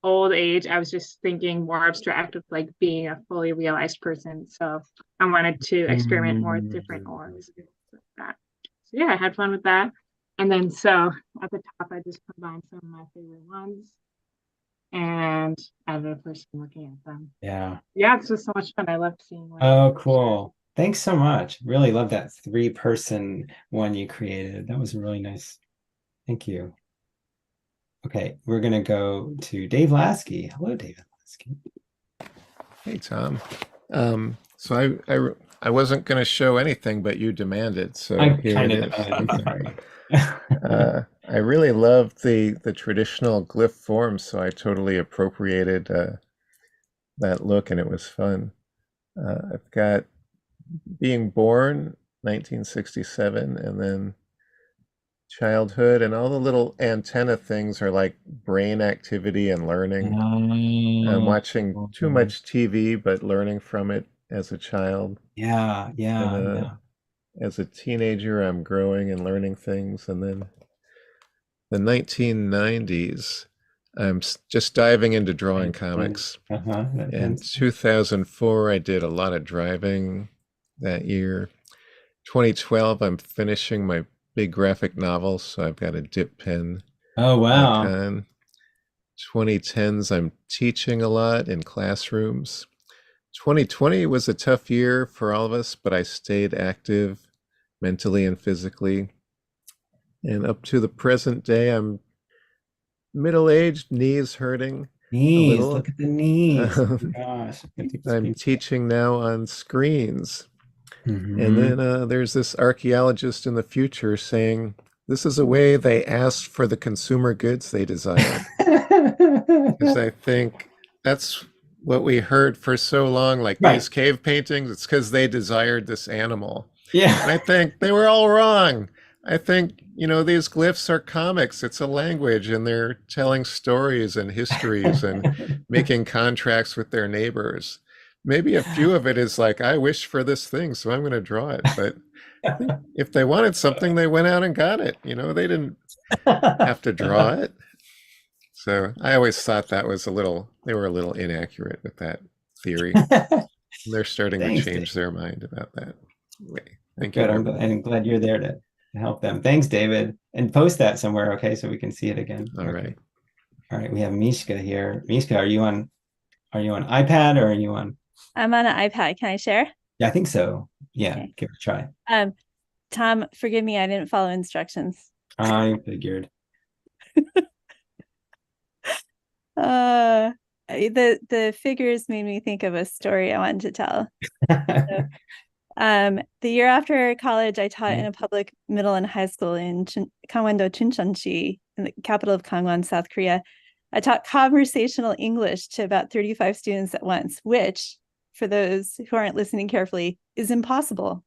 old age, I was just thinking more abstract of like being a fully realized person. So I wanted to experiment more with different auras like that. So yeah, I had fun with that. And then so at the top, I just combined some of my favorite ones and I have a person looking at them. Yeah. Yeah, this was so much fun. I loved seeing one. Oh, cool. Thanks so much. Really love that 3-person one you created. That was really nice. Thank you. Okay, we're going to go to Dave Lasky. Hello, David Lasky. Hey, Tom. So I wasn't going to show anything, but you demanded. So here it is. I'm sorry. I really loved the traditional glyph form, so I totally appropriated that look, and it was fun. I've got being born, 1967, and then childhood, and all the little antenna things are like brain activity and learning. I'm watching too much TV, but learning from it as a child. Yeah. And, as a teenager, I'm growing and learning things. And then the 1990s, I'm just diving into drawing comics. In 2004, I did a lot of driving that year. 2012, I'm finishing my big graphic novel, so I've got a dip pen. Oh, wow. Icon. 2010s, I'm teaching a lot in classrooms. 2020 was a tough year for all of us, but I stayed active mentally and physically. And up to the present day, I'm middle-aged, knees hurting. Knees, look at the knees. Oh, gosh. I'm teaching now on screens. And then there's this archaeologist in the future saying, this is a way they asked for the consumer goods they desired. Because I think that's what we heard for so long, like these cave paintings, it's because they desired this animal. Yeah. And I think they were all wrong. I think, these glyphs are comics. It's a language, and they're telling stories and histories and making contracts with their neighbors. Maybe a few of it is like, I wish for this thing, so I'm going to draw it. But I think if they wanted something, they went out and got it. They didn't have to draw it. So I always thought that was they were a little inaccurate with that theory. They're starting to change their mind about that. Thank you. I'm glad you're there to help them. Thanks, David. And post that somewhere, okay, so we can see it again. All right. All right, we have Mishka here. Mishka, are you on iPad or are you on? I'm on an iPad. Can I share? Yeah, I think so. Yeah, okay. Give it a try. Tom, forgive me, I didn't follow instructions. I figured. The figures made me think of a story I wanted to tell. The year after college, I taught in a public middle and high school in Gangwon-do Chuncheonji, in the capital of Gangwon, South Korea. I taught conversational English to about 35 students at once, which, for those who aren't listening carefully, is impossible.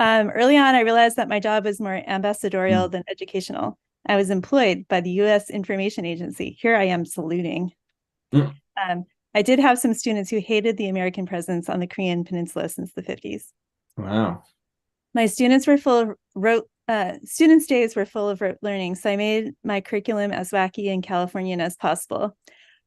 Early on, I realized that my job was more ambassadorial than educational. I was employed by the U.S. Information Agency. Here I am saluting. I did have some students who hated the American presence on the Korean peninsula since the 50s. Wow. My students were full of rote students' days were full of rote learning, so I made my curriculum as wacky and Californian as possible.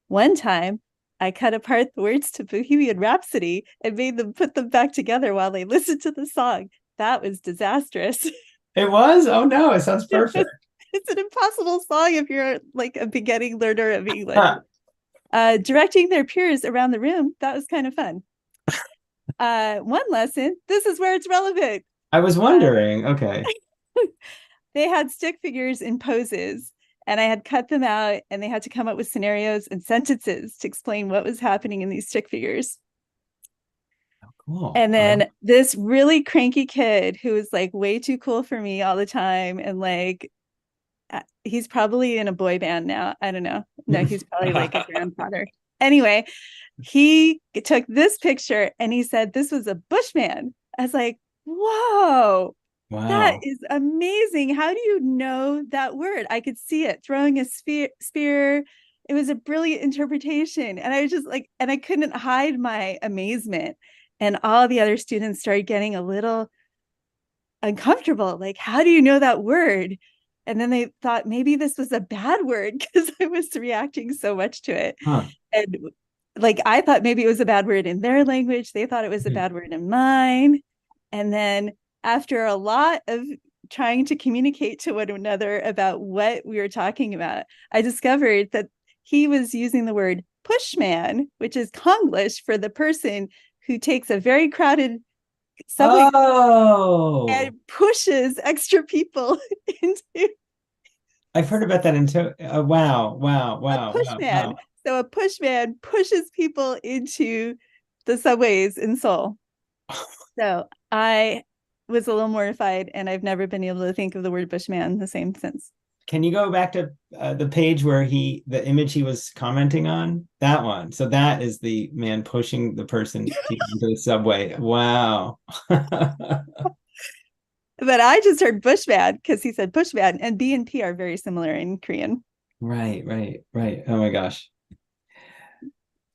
One time, I cut apart the words to Bohemian Rhapsody and made them put them back together while they listened to the song. That was disastrous. It was? Oh no, it sounds perfect. It's an impossible song if you're like a beginning learner of English. Directing their peers around the room, that was kind of fun. One lesson, this is where it's relevant. I was wondering, okay. They had stick figures in poses, and I had cut them out, and they had to come up with scenarios and sentences to explain what was happening in these stick figures. Oh, cool. And then this really cranky kid who was like way too cool for me all the time, and like he's probably in a boy band now. I don't know. No, he's probably like a grandfather. Anyway, he took this picture and he said this was a Bushman. I was like, whoa. Wow. That is amazing. How do you know that word? I could see it throwing a spear. It was a brilliant interpretation. And I was just like, and I couldn't hide my amazement. And all the other students started getting a little uncomfortable. Like, how do you know that word? And then they thought maybe this was a bad word because I was reacting so much to it. Huh. And like, I thought maybe it was a bad word in their language. They thought it was a bad word in mine. And then after a lot of trying to communicate to one another about what we were talking about, I discovered that he was using the word pushman, which is Konglish for the person who takes a very crowded subway and pushes extra people into. I've heard about that wow. A pushman. Wow. So a pushman pushes people into the subways in Seoul. So I was a little mortified, and I've never been able to think of the word Bushman the same since. Can you go back to the page where the image he was commenting on? That one. So that is the man pushing the person into the subway. Wow. But I just heard Bushman because he said Bushman, and B and P are very similar in Korean. Right. Oh my gosh.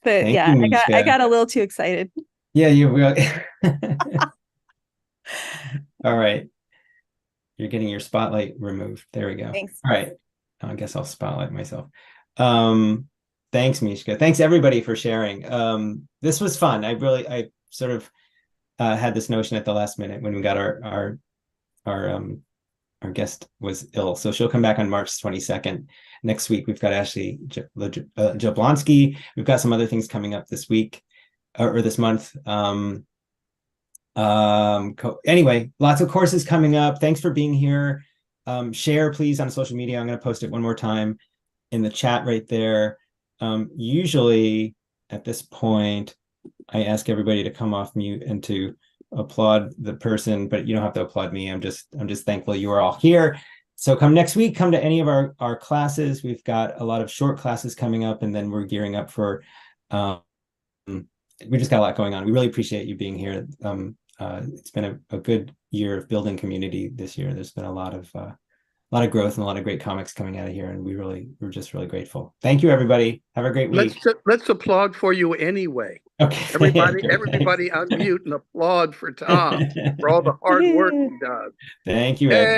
But Thank yeah, you, I got a little too excited. Yeah, you will. All right. You're getting your spotlight removed. There we go. Thanks. All right. I guess I'll spotlight myself. Thanks, Mishka. Thanks everybody for sharing. This was fun. I sort of had this notion at the last minute when we got our guest was ill. So she'll come back on March 22nd. Next week, we've got Ashley Jablonski. We've got some other things coming up this week or this month. Anyway, lots of courses coming up. Thanks for being here. Share please on social media. I'm going to post it one more time in the chat right there. Usually at this point, I ask everybody to come off mute and to applaud the person, but you don't have to applaud me. I'm just thankful you are all here. So come next week, come to any of our classes. We've got a lot of short classes coming up, and then we're gearing up for we just got a lot going on. We really appreciate you being here. It's been a good year of building community this year. There's been a lot of growth and a lot of great comics coming out of here, and we're just really grateful. Thank you, everybody. Have a great week. Let's applaud for you anyway. Okay. Everybody unmute and applaud for Tom for all the hard work he does. Thank you, Ed.